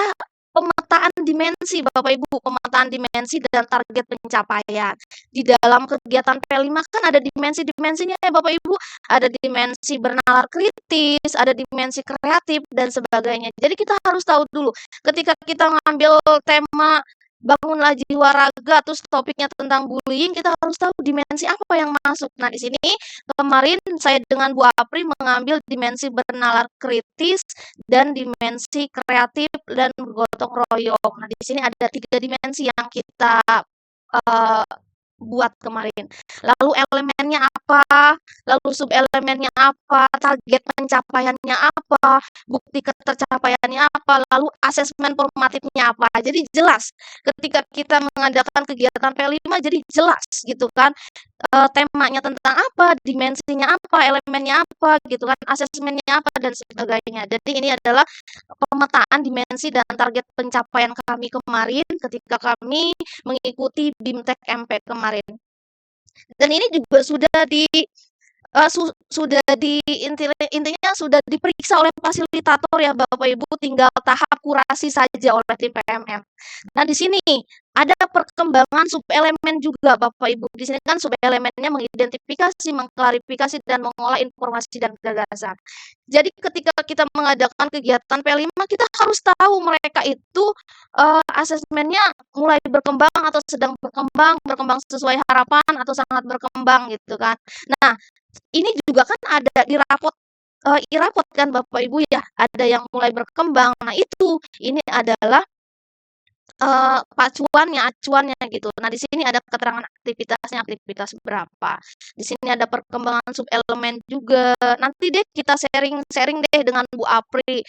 pemetaan dimensi Bapak Ibu, pemetaan dimensi dan target pencapaian. Di dalam kegiatan P5 kan ada dimensi-dimensinya ya Bapak Ibu, ada dimensi bernalar kritis, ada dimensi kreatif dan sebagainya. Jadi kita harus tahu dulu ketika kita ngambil tema bangunlah jiwa raga terus topiknya tentang bullying, kita harus tahu dimensi apa yang masuk. Nah, di sini kemarin saya dengan Bu Apri mengambil dimensi bernalar kritis dan dimensi kreatif dan bergotong royong. Nah, di sini ada 3 dimensi yang kita uh, buat kemarin. Lalu elemennya apa, lalu subelemennya apa, target pencapaiannya apa, bukti ketercapaiannya apa, lalu asesmen formatifnya apa. Jadi jelas ketika kita mengadakan kegiatan P5 jadi jelas gitu kan. Temanya tentang apa, dimensinya apa, elemennya apa gitu kan, asesmennya apa dan sebagainya. Jadi ini adalah pemetaan dimensi dan target pencapaian kami kemarin ketika kami mengikuti BIMTEK MP kemarin. Dan ini juga sudah Sudah intinya sudah diperiksa oleh fasilitator ya Bapak Ibu, tinggal tahap kurasi saja oleh tim PMM. Nah, di sini ada perkembangan subelemen juga Bapak Ibu. Di sini kan subelemennya mengidentifikasi, mengklarifikasi, dan mengolah informasi dan gagasan. Jadi ketika kita mengadakan kegiatan P5, kita harus tahu mereka itu asesmennya mulai berkembang atau sedang berkembang, berkembang sesuai harapan atau sangat berkembang gitu kan. Nah, ini juga kan ada di rapot i-rapot kan Bapak Ibu ya, ada yang mulai berkembang. Nah itu, ini adalah pacuannya, acuannya gitu. Nah, di sini ada keterangan aktivitasnya, aktivitas berapa. Di sini ada perkembangan subelemen juga. Nanti deh kita sharing-sharing deh dengan Bu Apri.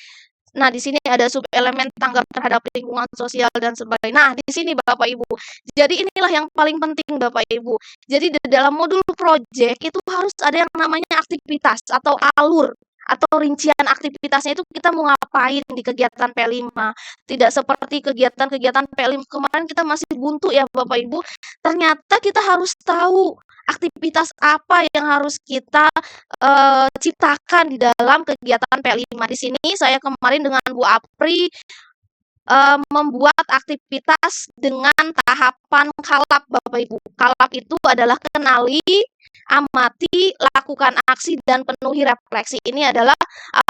Nah, di sini ada subelemen tanggap terhadap lingkungan sosial dan sebagainya. Nah, di sini Bapak Ibu. Jadi inilah yang paling penting Bapak Ibu. Jadi di dalam modul project itu harus ada yang namanya aktivitas atau alur atau rincian aktivitasnya itu kita mau ngapain di kegiatan P5. Tidak seperti kegiatan-kegiatan P5 kemarin kita masih buntu ya Bapak Ibu. Ternyata kita harus tahu aktivitas apa yang harus kita ciptakan di dalam kegiatan P5. Di sini saya kemarin dengan Bu Apri membuat aktivitas dengan tahapan kalap Bapak Ibu. Kalap itu adalah kenali, amati, lakukan aksi, dan penuhi refleksi. Ini adalah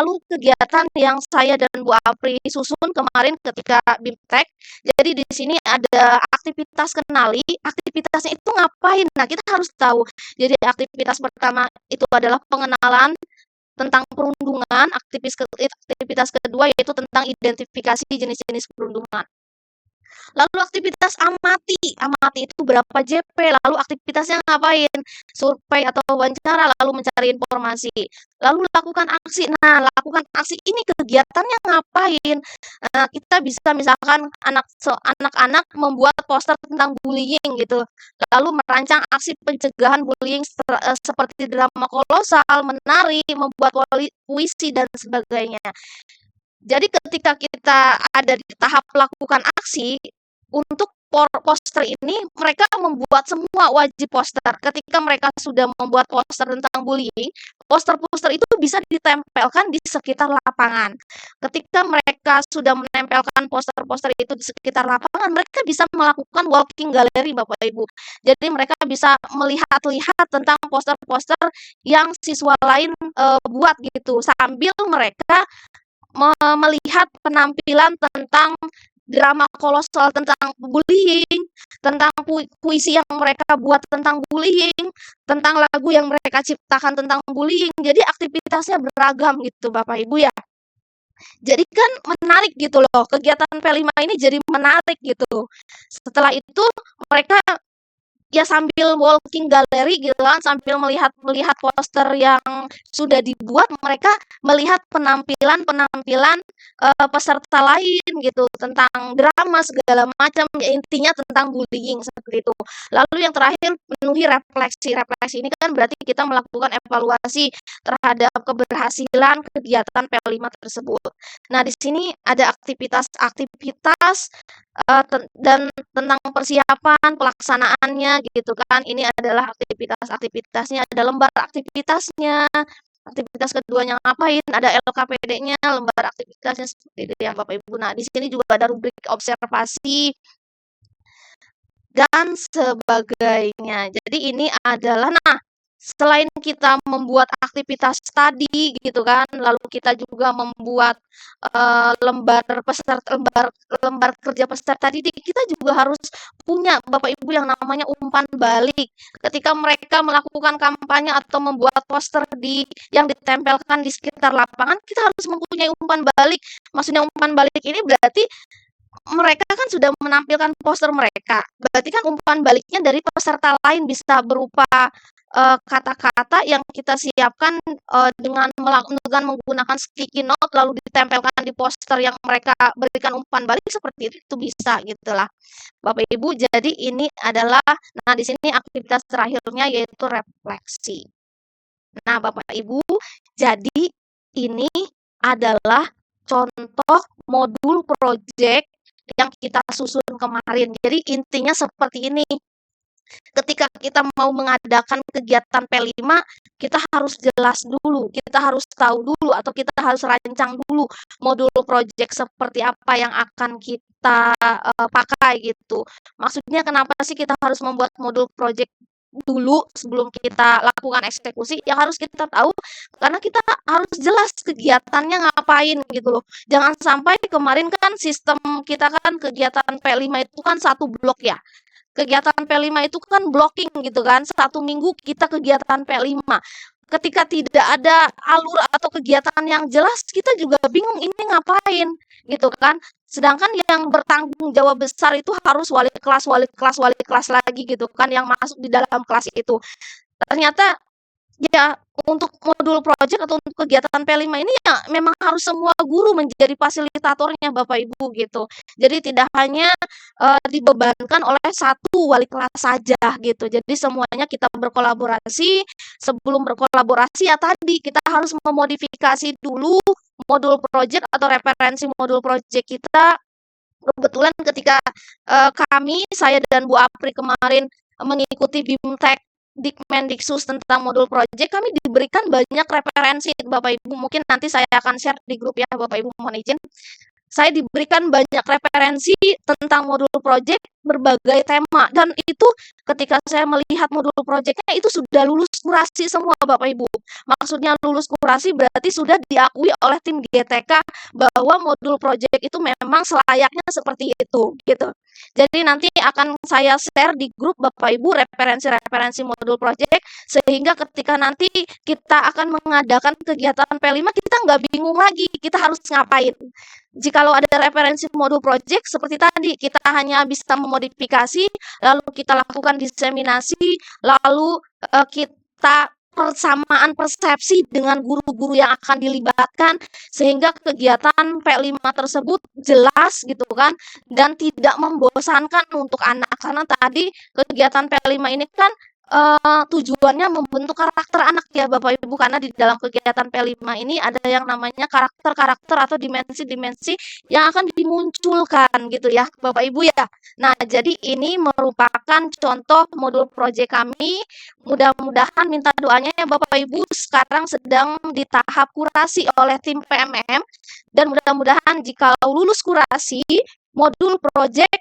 alur kegiatan yang saya dan Bu Apri susun kemarin ketika BIMTEK. Jadi di sini ada aktivitas kenali, aktivitasnya itu ngapain? Nah, kita harus tahu. Jadi aktivitas pertama itu adalah pengenalan tentang perundungan, aktivitas kedua yaitu tentang identifikasi jenis-jenis perundungan. Lalu aktivitas amati, amati itu berapa JP, lalu aktivitasnya ngapain? Survei atau wawancara, lalu mencari informasi. Lalu lakukan aksi. Nah, lakukan aksi ini kegiatannya ngapain? Kita bisa misalkan anak-anak membuat poster tentang bullying gitu. Lalu merancang aksi pencegahan bullying seperti drama kolosal, menari, membuat puisi dan sebagainya. Jadi ketika kita ada di tahap lakukan aksi, untuk poster ini mereka membuat semua wajib poster. Ketika mereka sudah membuat poster tentang bullying, poster-poster itu bisa ditempelkan di sekitar lapangan. Ketika mereka sudah menempelkan poster-poster itu di sekitar lapangan, mereka bisa melakukan walking gallery Bapak Ibu. Jadi mereka bisa melihat-lihat tentang poster-poster yang siswa lain buat gitu sambil mereka melihat penampilan tentang drama kolosal tentang bullying, tentang puisi yang mereka buat tentang bullying, tentang lagu yang mereka ciptakan tentang bullying. Jadi aktivitasnya beragam gitu Bapak Ibu ya. Jadi kan menarik gitu loh, kegiatan P5 ini jadi menarik gitu. Setelah itu mereka ya sambil walking gallery gitu kan, sambil melihat poster yang sudah dibuat, mereka melihat penampilan-penampilan peserta lain gitu tentang drama segala macam, ya intinya tentang bullying seperti itu. Lalu yang terakhir penuhi refleksi. Refleksi ini kan berarti kita melakukan evaluasi terhadap keberhasilan kegiatan P5 tersebut. Nah, di sini ada aktivitas-aktivitas dan tentang persiapan pelaksanaannya gitu kan. Ini adalah aktivitas-aktivitasnya, ada lembar aktivitasnya. Aktivitas keduanya ngapain, ada LKPD-nya, lembar aktivitasnya seperti itu ya Bapak Ibu. Nah, di sini juga ada rubrik observasi dan sebagainya. Jadi ini adalah selain kita membuat aktivitas tadi gitu kan, lalu kita juga membuat lembar kerja peserta didik, kita juga harus punya Bapak Ibu yang namanya umpan balik. Ketika mereka melakukan kampanye atau membuat poster yang ditempelkan di sekitar lapangan, kita harus mempunyai umpan balik. Maksudnya umpan balik ini berarti mereka kan sudah menampilkan poster mereka, berarti kan umpan baliknya dari peserta lain bisa berupa kata-kata yang kita siapkan dengan menggunakan sticky note lalu ditempelkan di poster yang mereka berikan umpan balik seperti itu bisa gitulah Bapak Ibu. Jadi ini adalah di sini aktivitas terakhirnya yaitu refleksi. Nah, Bapak Ibu, jadi ini adalah contoh modul project yang kita susun kemarin. Jadi intinya seperti ini. ketika kita mau mengadakan kegiatan P5, kita harus jelas dulu, kita harus tahu dulu atau kita harus rancang dulu modul project seperti apa yang akan kita, pakai gitu. Maksudnya kenapa sih kita harus membuat modul project dulu sebelum kita lakukan eksekusi, yang harus kita tahu karena kita harus jelas kegiatannya ngapain gitu loh. Jangan sampai kemarin kan sistem kita kan kegiatan P5 itu kan satu blok ya. Kegiatan P5 itu kan blocking gitu kan, 1 minggu kita kegiatan P5. Ketika tidak ada alur atau kegiatan yang jelas, kita juga bingung ini ngapain gitu kan. Sedangkan yang bertanggung jawab besar itu harus wali kelas lagi gitu kan yang masuk di dalam kelas itu. Ternyata ya, untuk modul project atau untuk kegiatan P5 ini ya memang harus semua guru menjadi fasilitatornya Bapak Ibu gitu. Jadi tidak hanya, dibebankan oleh satu wali kelas saja gitu. Jadi semuanya kita berkolaborasi, sebelum berkolaborasi ya tadi kita harus memodifikasi dulu modul project atau referensi modul project kita. Kebetulan ketika, saya dan Bu Apri kemarin mengikuti BIMTEK Dikmendiksus tentang modul project, kami diberikan banyak referensi Bapak Ibu, mungkin nanti saya akan share di grup ya Bapak Ibu, mohon izin. Saya diberikan banyak referensi tentang modul project berbagai tema dan itu ketika saya melihat modul project-nya itu sudah lulus kurasi semua Bapak Ibu. Maksudnya lulus kurasi berarti sudah diakui oleh tim GTK bahwa modul project itu memang selayaknya seperti itu gitu. Jadi nanti akan saya share di grup Bapak Ibu referensi-referensi modul project sehingga ketika nanti kita akan mengadakan kegiatan P5 kita nggak bingung lagi kita harus ngapain. Jikalau ada referensi modul project seperti tadi, kita hanya bisa memodifikasi, lalu kita lakukan diseminasi, lalu kita persamaan persepsi dengan guru-guru yang akan dilibatkan sehingga kegiatan P5 tersebut jelas gitu kan dan tidak membosankan untuk anak karena tadi kegiatan P5 ini kan tujuannya membentuk karakter anak ya Bapak Ibu karena di dalam kegiatan P5 ini ada yang namanya karakter-karakter atau dimensi-dimensi yang akan dimunculkan gitu ya Bapak Ibu ya. Nah, jadi ini merupakan contoh modul proyek kami. Mudah-mudahan minta doanya ya Bapak Ibu sekarang sedang di tahap kurasi oleh tim PMM dan mudah-mudahan jika lulus kurasi modul proyek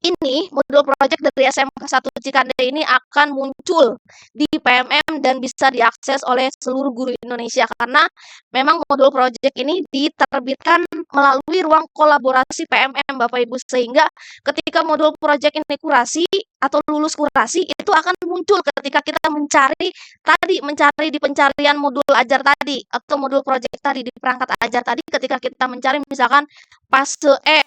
ini modul project dari SMK 1 Cikande ini akan muncul di PMM dan bisa diakses oleh seluruh guru Indonesia karena memang modul project ini diterbitkan melalui ruang kolaborasi PMM Bapak Ibu sehingga ketika modul project ini kurasi atau lulus kurasi itu akan muncul ketika kita mencari di pencarian modul ajar tadi atau modul project tadi di perangkat ajar tadi ketika kita mencari misalkan fase E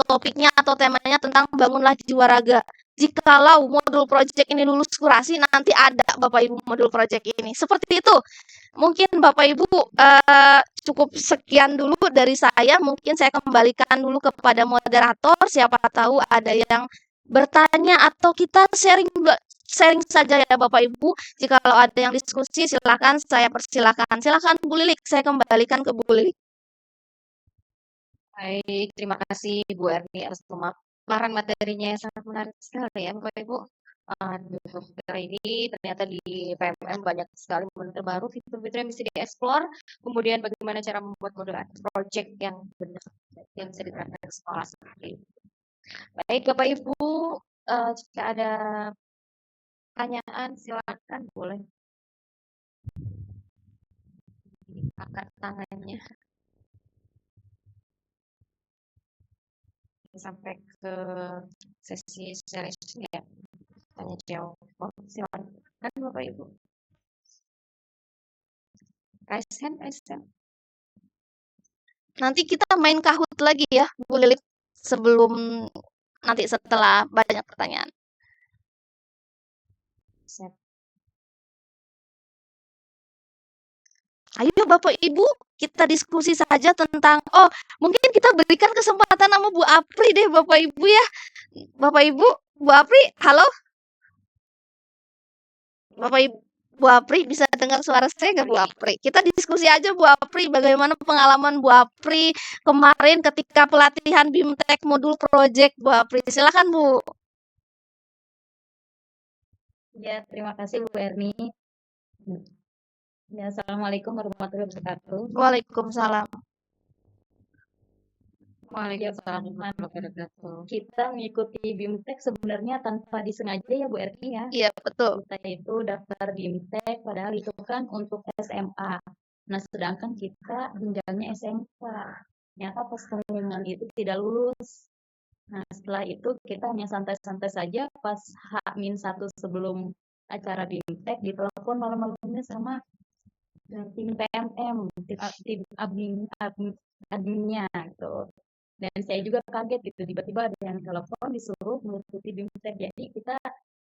topiknya atau temanya tentang bangunlah jiwa raga. Jikalau modul project ini lulus kurasi, nanti ada Bapak Ibu modul project ini. Seperti itu. Mungkin Bapak Ibu cukup sekian dulu dari saya. Mungkin saya kembalikan dulu kepada moderator. Siapa tahu ada yang bertanya atau kita sharing saja ya Bapak Ibu. Jikalau ada yang diskusi silakan saya persilakan. Silakan Bu Lilik, saya kembalikan ke Bu Lilik. Baik, terima kasih Bu Erni atas pemaparan materinya yang sangat menarik sekali ya Bapak Ibu. Di komputer ini ternyata di PMM banyak sekali modul terbaru, fitur-fitur yang bisa dieksplor, kemudian bagaimana cara membuat modul project yang benar yang bisa diterapkan di sekolah seperti itu. Baik Bapak Ibu, jika ada pertanyaan silakan boleh angkat tangannya. Sampai ke sesi seleksi ya tanya jawab silakan Bapak Ibu Raisen. Nanti kita main Kahoot lagi ya Bu Lilik sebelum nanti setelah banyak pertanyaan. Siap. Ayo Bapak Ibu, kita diskusi saja tentang mungkin kita berikan kesempatan sama Bu Apri deh Bapak Ibu ya. Bapak Ibu, Bu Apri, halo? Bapak Ibu, Bu Apri bisa dengar suara saya nggak Bu Apri? Kita diskusi aja Bu Apri, bagaimana pengalaman Bu Apri kemarin ketika pelatihan BIMTEK modul project Bu Apri. Silakan Bu. Ya, terima kasih Bu Erni. Ya, Assalamualaikum warahmatullahi wabarakatuh. Waalaikumsalam. Waalaikumsalam warahmatullahi wabarakatuh. Kita mengikuti BIMTEK sebenarnya tanpa disengaja ya Bu Erni ya. Iya, betul. Kita itu daftar BIMTEK padahal itu kan untuk SMA. Nah, sedangkan kita jenjangnya SMK. Ternyata pas pengumuman itu tidak lulus. Nah, setelah itu kita hanya santai-santai saja pas H-1 sebelum acara BIMTEK ditelepon malam-malamnya sama tim PMM, tim adminnya gitu. Dan saya juga kaget gitu, tiba-tiba ada yang telepon disuruh mengikuti BIMTEK. Jadi kita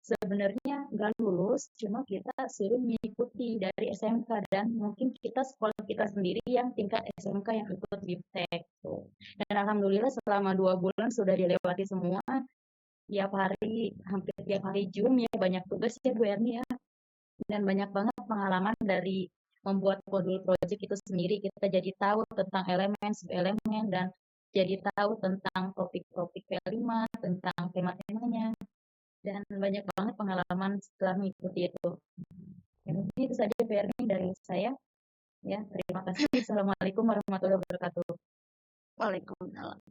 sebenarnya nggak lulus, cuma kita suruh mengikuti dari SMK dan mungkin kita sekolah kita sendiri yang tingkat SMK yang ikut BIMTEK. Tuh. Dan alhamdulillah selama 2 bulan sudah dilewati semua. Tiap hari, hampir tiap hari Zoom ya, banyak tugas ya Bu Erni ya. Dan banyak banget pengalaman dari membuat modul project itu sendiri. Kita jadi tahu tentang elemen, sub-elemen, dan jadi tahu tentang topik-topik P5, tentang tema-temanya. Dan banyak banget pengalaman setelah mengikuti itu. Ya, mungkin itu saja PR dari saya. Ya, terima kasih. Assalamualaikum warahmatullahi wabarakatuh. Waalaikumsalam.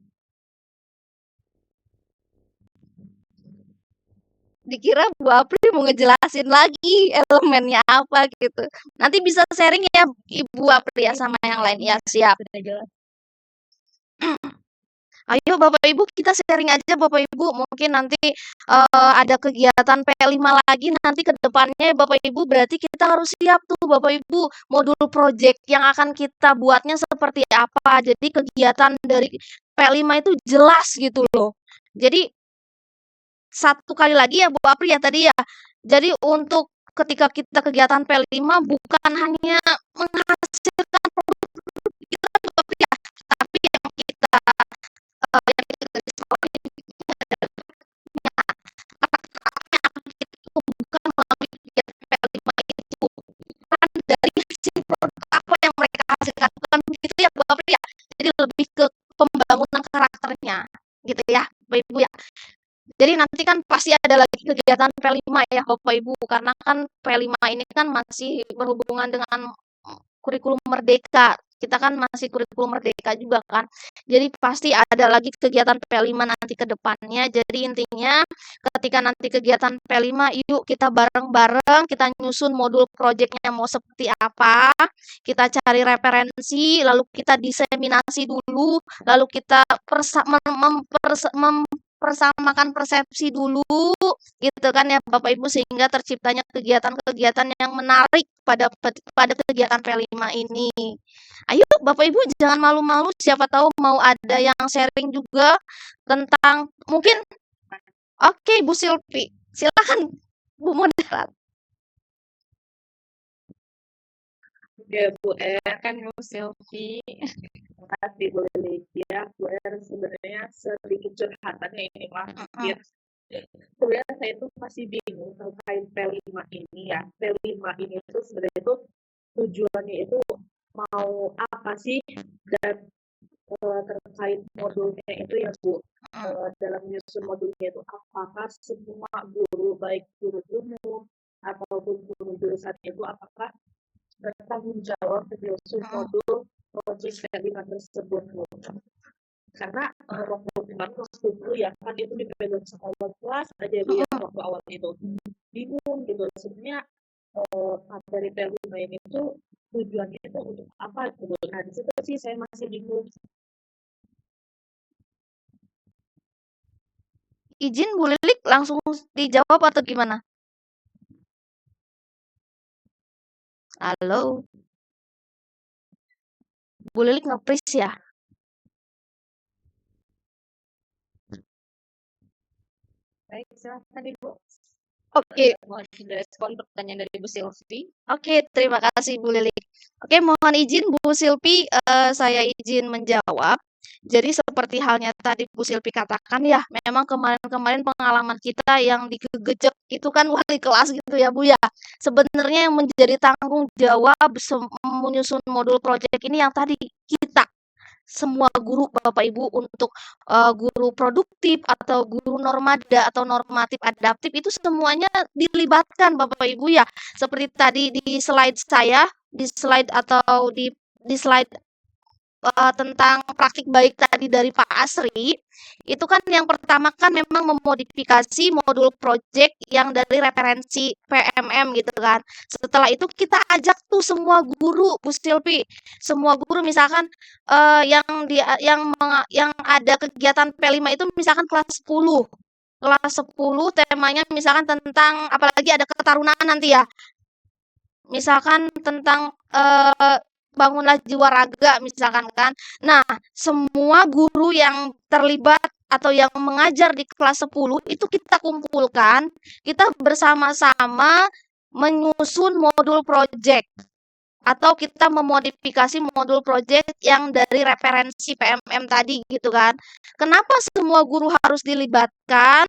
Dikira Bu Apri mau ngejelasin lagi elemennya apa gitu. Nanti bisa sharing ya Ibu Apri ya sama yang lain. Ya, siap. Sudah jelas. Ayo Bapak Ibu kita sharing aja Bapak Ibu. Mungkin nanti ada kegiatan P5 lagi nanti ke depannya Bapak Ibu. Berarti kita harus siap tuh Bapak Ibu. Modul project yang akan kita buatnya seperti apa. Jadi kegiatan dari P5 itu jelas gitu loh. Jadi satu kali lagi ya Bu Apri ya tadi ya. Jadi untuk ketika kita kegiatan P5 bukan hanya menghasilkan produk kita Bu Apri ya, tapi yang kita yang kita garis bawahi itu bukan melalui kegiatan P5 itu, bukan dari hasil produk apa yang mereka hasilkan, bukan begitu ya Bu Apri ya. Jadi lebih ke pembangunan karakternya gitu ya Bapak Ibu ya. Jadi nanti kan pasti ada lagi kegiatan P5 ya Bapak Ibu, karena kan P5 ini kan masih berhubungan dengan kurikulum merdeka. Kita kan masih kurikulum merdeka juga kan. Jadi pasti ada lagi kegiatan P5 nanti ke depannya. Jadi intinya ketika nanti kegiatan P5, yuk kita bareng-bareng, kita nyusun modul proyeknya mau seperti apa, kita cari referensi, lalu kita diseminasi dulu, lalu kita mempersamakan persepsi dulu gitu kan ya Bapak Ibu sehingga terciptanya kegiatan-kegiatan yang menarik pada kegiatan P5 ini. Ayo Bapak Ibu jangan malu-malu siapa tahu mau ada yang sharing juga tentang mungkin oke Bu Silvi. Silakan Bu Moderat. Ya Bu kan Bu Silvi, kasih boleh ya Bu sebenarnya sedikit curhatannya ini mah ya. Sebenarnya saya tuh masih bingung terkait P5 ini ya. P5 ini tuh sebenarnya itu tujuannya itu mau apa sih dan terkait modulnya itu ya Bu. Dalam menyusun modulnya itu apakah semua guru baik guru umum ataupun guru jurusan itu apakah bertanggung jawab menyusun modul project P5 tersebut Bu. Karena waktu kemarin waktu itu ya kan itu dipegang sama kelas aja Bu ya waktu awal itu bingung gitu sebenarnya materi P5 ini tuh tujuannya itu untuk apa gitu. Nah di situ sih saya masih bingung. Izin Bu Lilik langsung dijawab atau gimana? Halo. Bu Lilik nge-freeze ya? Baik, silakan Ibu. Oke. Mau direspon pertanyaan dari Bu Silvi. Oke, terima kasih Bu Lilik. Oke, mohon izin Bu Silvi, saya izin menjawab. Jadi seperti halnya tadi Bu Silvi katakan ya, memang kemarin-kemarin pengalaman kita yang digegejek itu kan wali kelas gitu ya Bu ya. Sebenarnya yang menjadi tanggung jawab menyusun modul project ini yang tadi kita. semua guru Bapak Ibu untuk, guru produktif atau guru normada atau normatif adaptif itu semuanya dilibatkan Bapak Ibu ya. Seperti tadi di slide saya, di slide atau di slide tentang praktik baik tadi dari Pak Asri, itu kan yang pertama kan memang memodifikasi modul project yang dari referensi PMM gitu kan. Setelah itu kita ajak tuh semua guru, Bu Silvi, semua guru misalkan yang ada kegiatan P5 itu misalkan kelas 10. Kelas 10 temanya misalkan tentang apalagi ada ketarunaan nanti ya. Misalkan tentang bangunlah jiwa raga misalkan kan. Nah, semua guru yang terlibat atau yang mengajar di kelas 10 itu kita kumpulkan, kita bersama-sama menyusun modul project atau kita memodifikasi modul project yang dari referensi PMM tadi gitu kan. Kenapa semua guru harus dilibatkan?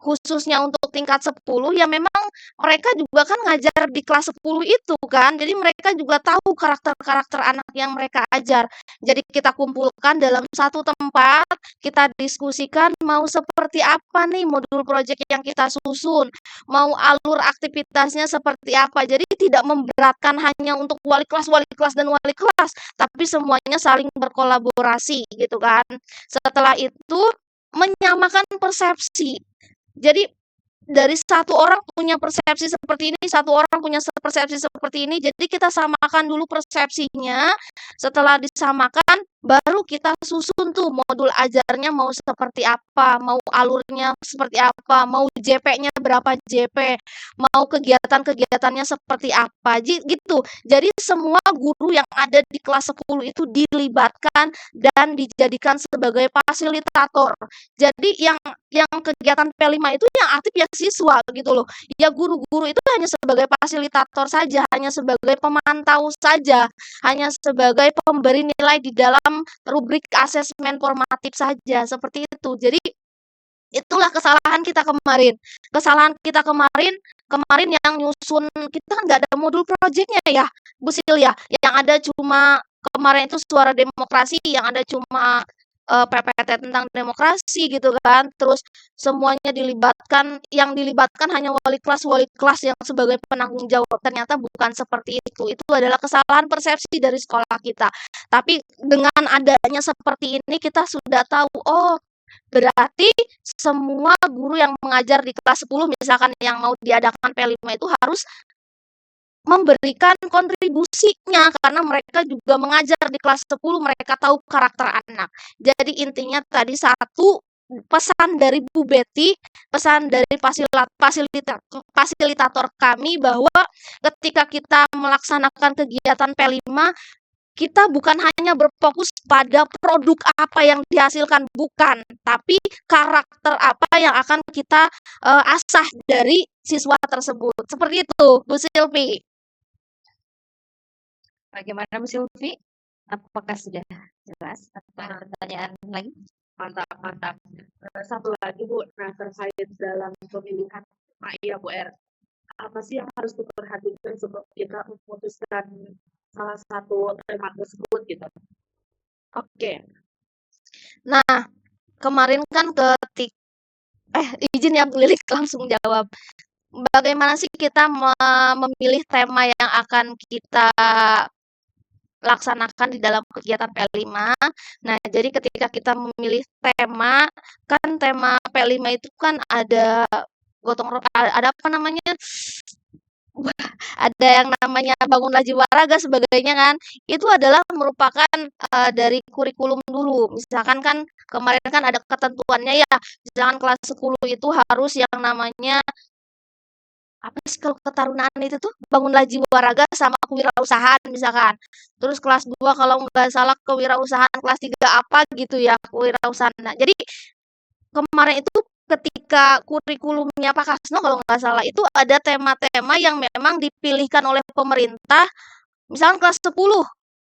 Khususnya untuk tingkat 10 ya memang mereka juga kan ngajar di kelas 10 itu kan. Jadi mereka juga tahu karakter-karakter anak yang mereka ajar. Jadi kita kumpulkan dalam satu tempat, kita diskusikan mau seperti apa nih modul project yang kita susun, mau alur aktivitasnya seperti apa. Jadi tidak memberatkan hanya untuk wali kelas, dan wali kelas, tapi semuanya saling berkolaborasi gitu kan. Setelah itu menyamakan persepsi. Jadi dari satu orang punya persepsi seperti ini, satu orang punya persepsi seperti ini, jadi kita samakan dulu persepsinya. Setelah disamakan, baru kita susun tuh modul ajarnya mau seperti apa, mau alurnya seperti apa, mau JP-nya berapa JP, mau kegiatan-kegiatannya seperti apa, gitu. Jadi semua guru yang ada di kelas 10 itu dilibatkan dan dijadikan sebagai fasilitator. Jadi yang kegiatan P5 itu yang aktif ya siswa gitu loh. Ya guru-guru itu hanya sebagai fasilitator saja, hanya sebagai pemantau saja, hanya sebagai pemberi nilai di dalam rubrik asesmen formatif saja, seperti itu. Jadi itulah kesalahan kita kemarin. Kesalahan kita kemarin yang nyusun kita kan nggak ada modul projeknya ya, Bu Sil ya. Yang ada cuma kemarin itu suara demokrasi, yang ada cuma PPT tentang demokrasi gitu kan. Terus semuanya dilibatkan, yang dilibatkan hanya wali kelas yang sebagai penanggung jawab. Ternyata bukan seperti itu. Itu adalah kesalahan persepsi dari sekolah kita. Tapi dengan adanya seperti ini kita sudah tahu, oh berarti semua guru yang mengajar di kelas 10 misalkan yang mau diadakan P5 itu harus memberikan kontribusinya karena mereka juga mengajar di kelas 10, mereka tahu karakter anak. Jadi intinya tadi satu, pesan dari Bu Betty, pesan dari fasilitator kami bahwa ketika kita melaksanakan kegiatan P5 kita bukan hanya berfokus pada produk apa yang dihasilkan, bukan, tapi karakter apa yang akan kita asah dari siswa tersebut. Seperti itu, Bu Silvi. Bagaimana Bu Silvi? Apakah sudah jelas atau ada pertanyaan lagi? Mantap, mantap. Satu lagi Bu, nah terkait dalam pemilihan MAI ya Bu R. Apa sih yang harus diperhatikan sebelum kita memutuskan salah satu tema tersebut gitu? Oke. Nah, kemarin kan izin ya Bu Lilik langsung jawab. Bagaimana sih kita memilih tema yang akan kita laksanakan di dalam kegiatan P5. Nah, jadi ketika kita memilih tema, kan tema P5 itu kan ada ada apa namanya? Ada yang namanya bangunlah jiwa raga sebagainya kan. Itu adalah merupakan dari kurikulum dulu. Misalkan kan kemarin kan ada ketentuannya ya, misalkan kelas 10 itu harus yang namanya apa sih kalau ketarunaan itu tuh bangunlah jiwa raga sama kewirausahaan misalkan. Terus kelas 2 kalau nggak salah kewirausahaan, kelas 3 apa gitu ya kewirausahaan. Nah, jadi kemarin itu ketika kurikulumnya Pak Kasno kalau nggak salah itu ada tema-tema yang memang dipilihkan oleh pemerintah. Misalkan kelas 10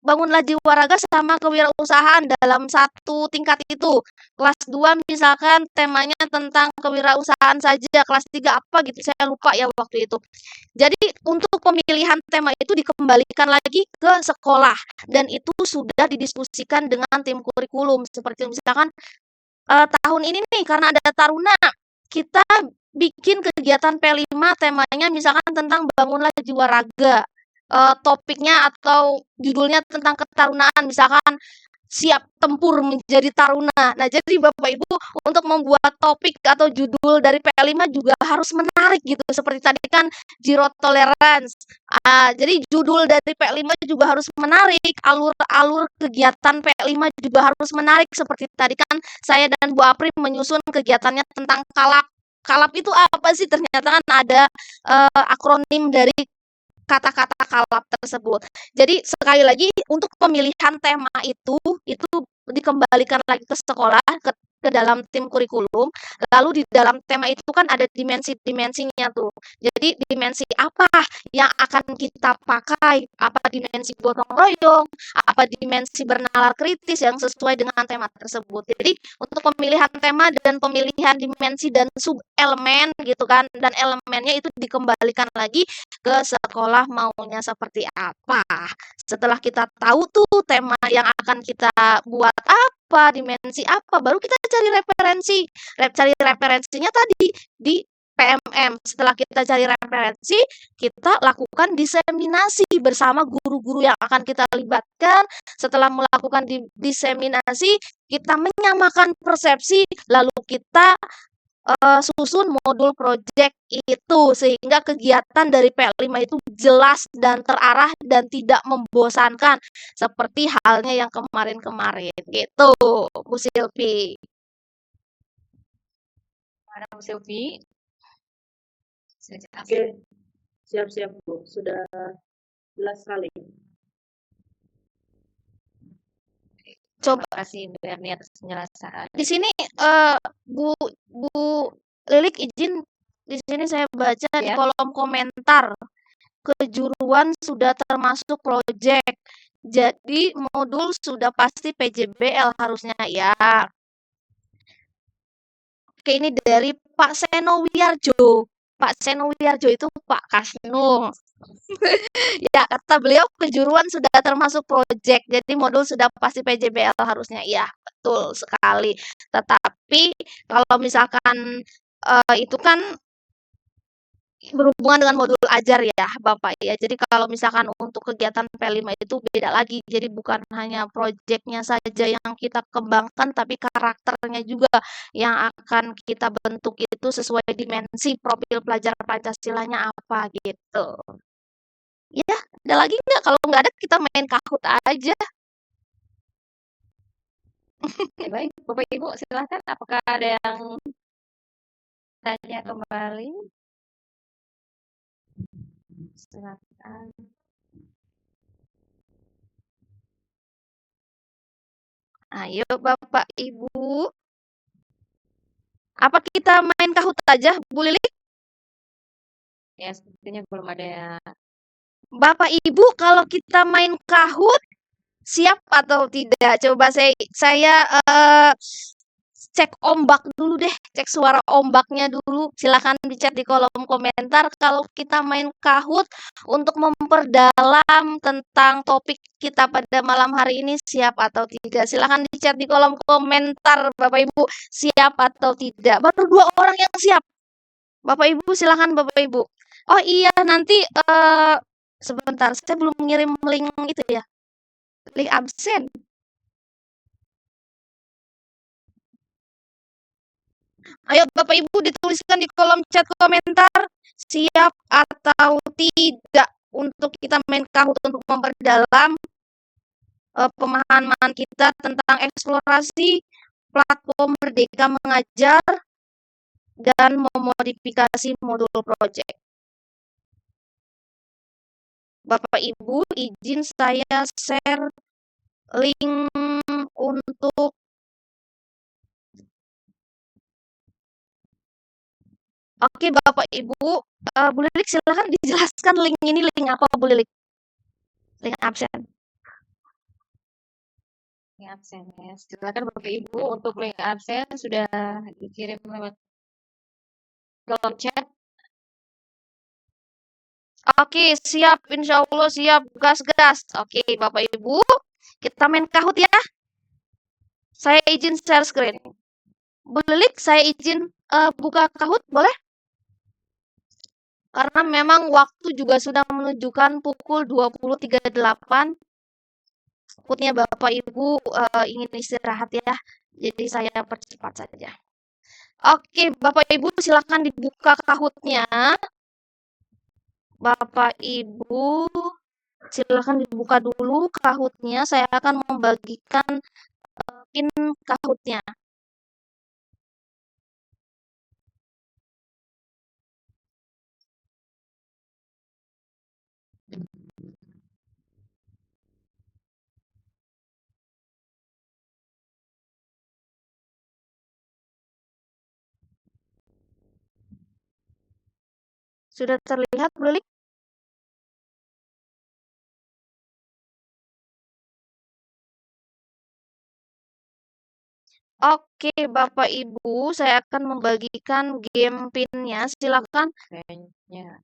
bangunlah jiwa raga sama kewirausahaan dalam satu tingkat itu. Kelas 2 misalkan temanya tentang kewirausahaan saja, kelas 3 apa gitu, saya lupa ya waktu itu. Jadi untuk pemilihan tema itu dikembalikan lagi ke sekolah dan itu sudah didiskusikan dengan tim kurikulum. Seperti misalkan tahun ini nih karena ada taruna, kita bikin kegiatan P5 temanya misalkan tentang bangunlah jiwa raga. Topiknya atau judulnya tentang ketarunaan, misalkan siap tempur menjadi taruna. Nah, jadi Bapak Ibu untuk membuat topik atau judul dari P5 juga harus menarik gitu. Seperti tadi kan zero tolerance. Jadi judul dari P5 juga harus menarik, alur-alur kegiatan P5 juga harus menarik. Seperti tadi kan saya dan Bu Apri menyusun kegiatannya tentang kalap. Kalap itu apa sih? Ternyata kan ada akronim dari kata-kata kalap tersebut. Jadi sekali lagi untuk pemilihan tema itu dikembalikan lagi ke sekolah, ke dalam tim kurikulum. Lalu di dalam tema itu kan ada dimensi-dimensinya tuh. Jadi dimensi apa yang akan kita pakai? Apa dimensi gotong royong? Apa dimensi bernalar kritis yang sesuai dengan tema tersebut. Jadi untuk pemilihan tema dan pemilihan dimensi dan sub elemen gitu kan dan elemennya itu dikembalikan lagi ke sekolah maunya seperti apa. Setelah kita tahu tuh tema yang akan kita buat apa, dimensi apa, baru kita cari referensi. Cari referensinya tadi di PMM. Setelah kita cari referensi, kita lakukan diseminasi bersama guru-guru yang akan kita libatkan. Setelah melakukan diseminasi, kita menyamakan persepsi, lalu kita susun modul project itu sehingga kegiatan dari P5 itu jelas dan terarah dan tidak membosankan seperti halnya yang kemarin-kemarin gitu, Bu Silvi. Mana Bu Silvi? Oke, siap-siap Bu, sudah jelas sekali. Coba Terima kasih Bu Erni atas penjelasan. di sini Bu Lilik izin di sini saya baca di Ya. kolom komentar kejuruan sudah termasuk proyek. Jadi modul sudah pasti PJBL harusnya ya. Oke, ini dari Pak Seno Wiarjo. Pak Seno Wiarjo itu Pak Kasno. Ya, kata beliau kejuruan sudah termasuk proyek. Jadi modul sudah pasti PJBL harusnya. Ya, betul sekali. Tetapi kalau misalkan itu kan berhubungan dengan modul ajar ya Bapak ya. Jadi kalau misalkan untuk kegiatan P5 itu beda lagi. Jadi bukan hanya proyeknya saja yang kita kembangkan, tapi karakternya juga yang akan kita bentuk itu sesuai dimensi profil pelajar Pancasilanya apa gitu. Ya, ada lagi nggak? Kalau nggak ada kita main Kahoot aja. Baik, Bapak Ibu silahkan. Apakah ada yang tanya kembali? Silakan. Ayo Bapak Ibu. Apa kita main Kahoot aja, Bu Lili? Ya, sepertinya belum ada ya. Bapak Ibu, kalau kita main Kahoot, siap atau tidak? Coba saya cek ombak dulu deh, cek suara ombaknya dulu. Silakan di-chat di kolom komentar kalau kita main Kahoot untuk memperdalam tentang topik kita pada malam hari ini siap atau tidak. Silakan di-chat di kolom komentar Bapak Ibu, siap atau tidak. Baru 2 orang yang siap. Bapak Ibu silakan Bapak Ibu. Oh iya, nanti sebentar, saya belum ngirim link itu ya. Link absen. Ayo Bapak Ibu dituliskan di kolom chat komentar siap atau tidak untuk kita main Kahoot untuk memperdalam pemahaman kita tentang eksplorasi platform Merdeka Mengajar dan memodifikasi modul project. Bapak Ibu izin saya share link untuk Oke Bapak Ibu, Bu Lilik silahkan dijelaskan link ini link apa Bu Lilik? Link absen. link absen ya. Silakan Bapak Ibu untuk link absen sudah dikirim lewat kolom chat. Oke, siap. Insya Allah siap. Gas-gas. Oke, Bapak Ibu, kita main Kahoot ya. Saya izin share screen. Bu Lilik, saya izin buka Kahoot, boleh? Karena memang waktu juga sudah menunjukkan pukul 20.38. Takutnya Bapak Ibu ingin istirahat ya. Jadi saya percepat saja. Oke, Bapak Ibu silakan dibuka Kahoot-nya. Bapak Ibu silakan dibuka dulu Kahoot-nya. Saya akan membagikan pin Kahoot-nya. Sudah terlihat, Bu Lilik? Oke, Bapak Ibu, saya akan membagikan game PIN-nya. Silakan Kayaknya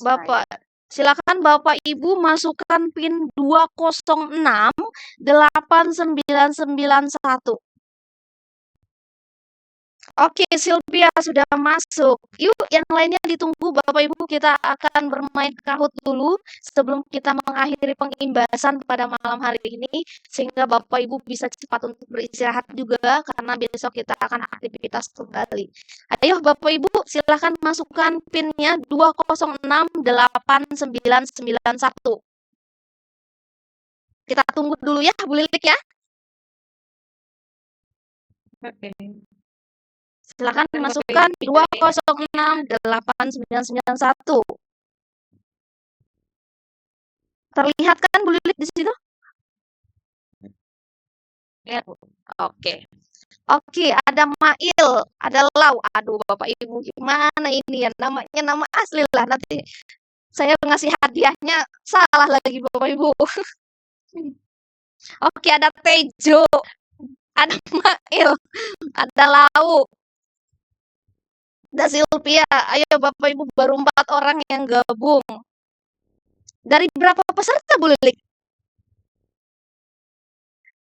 Bapak Ibu masukkan PIN 2068991. Oke, Sylvia sudah masuk. Yuk, yang lainnya ditunggu Bapak Ibu. Kita akan bermain Kahoot dulu sebelum kita mengakhiri pengimbasan pada malam hari ini, sehingga Bapak Ibu bisa cepat untuk beristirahat juga karena besok kita akan aktivitas kembali. Ayo Bapak Ibu, silahkan masukkan PIN-nya 2068991. Kita tunggu dulu ya, Bu Lilik ya. oke. Silakan masukkan 2068991. Terlihat kan Bu Lilik di situ? Lihat, Bu. Oke. Oke, ada Mail, ada Lau. Aduh, Bapak Ibu gimana ini ya? Namanya nama asli lah. Nanti saya ngasih hadiahnya salah lagi Bapak Ibu. Oke, ada Tejo, ada Mail, ada Lau, ada Sylvia. Ayo Bapak Ibu, baru 4 orang yang gabung. Dari berapa peserta Bu Lilik?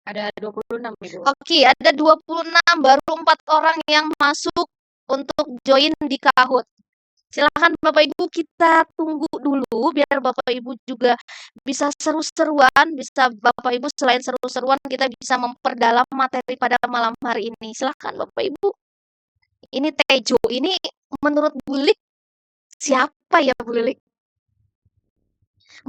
Ada 26, Ibu. Oke, ada 26, baru 4 orang yang masuk untuk join di Kahoot. Silakan Bapak Ibu, kita tunggu dulu biar Bapak Ibu juga bisa seru-seruan, bisa Bapak Ibu selain seru-seruan kita bisa memperdalam materi pada malam hari ini. Silakan Bapak Ibu. Ini Tejo, ini menurut Bu Lilik siapa ya Bu Lilik?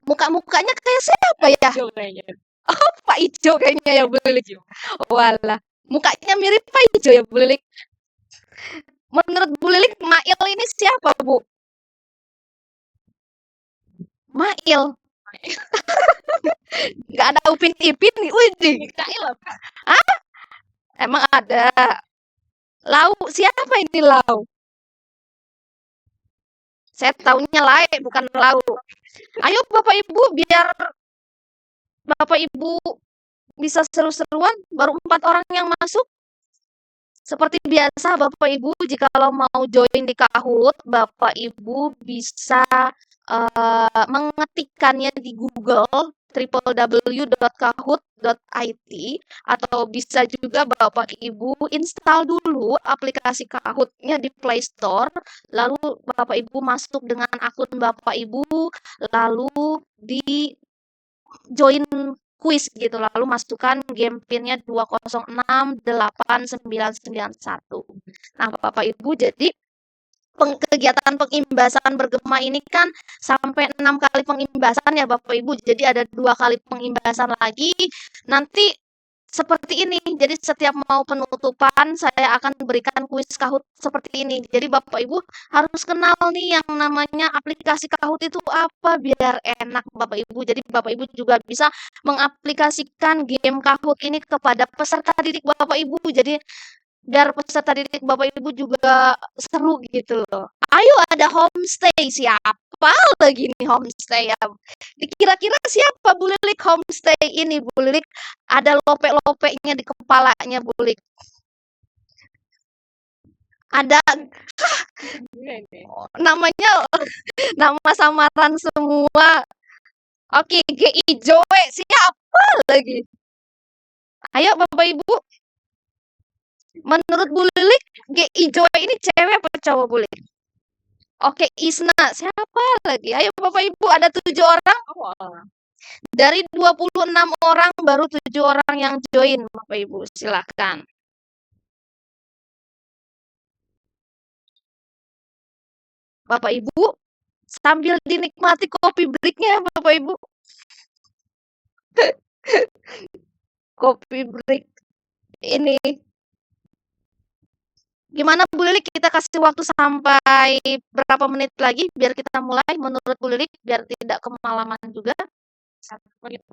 Muka-mukanya kayak siapa ya? Hijau kayaknya. Oh, Pak Ijo kayaknya ya Bu Lilik. Walah, mukanya mirip Pak Ijo ya Bu Lilik. Menurut Bu Lilik, Mail ini siapa Bu? Mail. Nggak ada Upin Ipin nih, Widih. Hah? Emang ada. Lau, siapa ini Lau? Saya taunya Lai, bukan Lau. Ayo Bapak Ibu, biar Bapak Ibu bisa seru-seruan, baru 4 orang yang masuk. Seperti biasa Bapak Ibu, jikalau mau join di Kahoot, Bapak Ibu bisa mengetikkannya di Google www.kahoot.it atau bisa juga Bapak Ibu install dulu aplikasi Kahoot-nya di Play Store, lalu Bapak Ibu masuk dengan akun Bapak Ibu, lalu di join kuis gitu, lalu masukkan game PIN-nya 2068991. Nah, Bapak Ibu, jadi kegiatan pengimbasan bergema ini kan sampai 6 kali pengimbasan ya Bapak Ibu. Jadi ada 2 kali pengimbasan lagi. Nanti seperti ini. Jadi setiap mau penutupan saya akan berikan kuis Kahoot seperti ini. Jadi Bapak Ibu harus kenal nih yang namanya aplikasi Kahoot itu apa biar enak Bapak Ibu. Jadi Bapak Ibu juga bisa mengaplikasikan game Kahoot ini kepada peserta didik Bapak Ibu. Jadi biar peserta didik Bapak Ibu juga seru gitu loh. Ayo ada homestay, siapa lagi nih homestay ya? Kira-kira siapa Bu Lilik homestay ini Bu Lilik? Ada lope-lopenya di kepalanya Bu Lilik. Ada namanya nama samaran semua. Oke, GI Joe siapa lagi? Ayo Bapak Ibu, menurut Bu Lilik, GI Joe ini cewek apa cowok Bu Lilik? Oke, Isna, siapa lagi? Ayo Bapak Ibu, ada 7 orang. Dari 26 orang, baru 7 orang yang join Bapak Ibu, silakan. Bapak Ibu, sambil dinikmati kopi breaknya Bapak Ibu. Kopi break ini. Gimana Bu Lilik, kita kasih waktu sampai berapa menit lagi biar kita mulai menurut Bu Lilik, biar tidak kemalaman juga? 1 menit.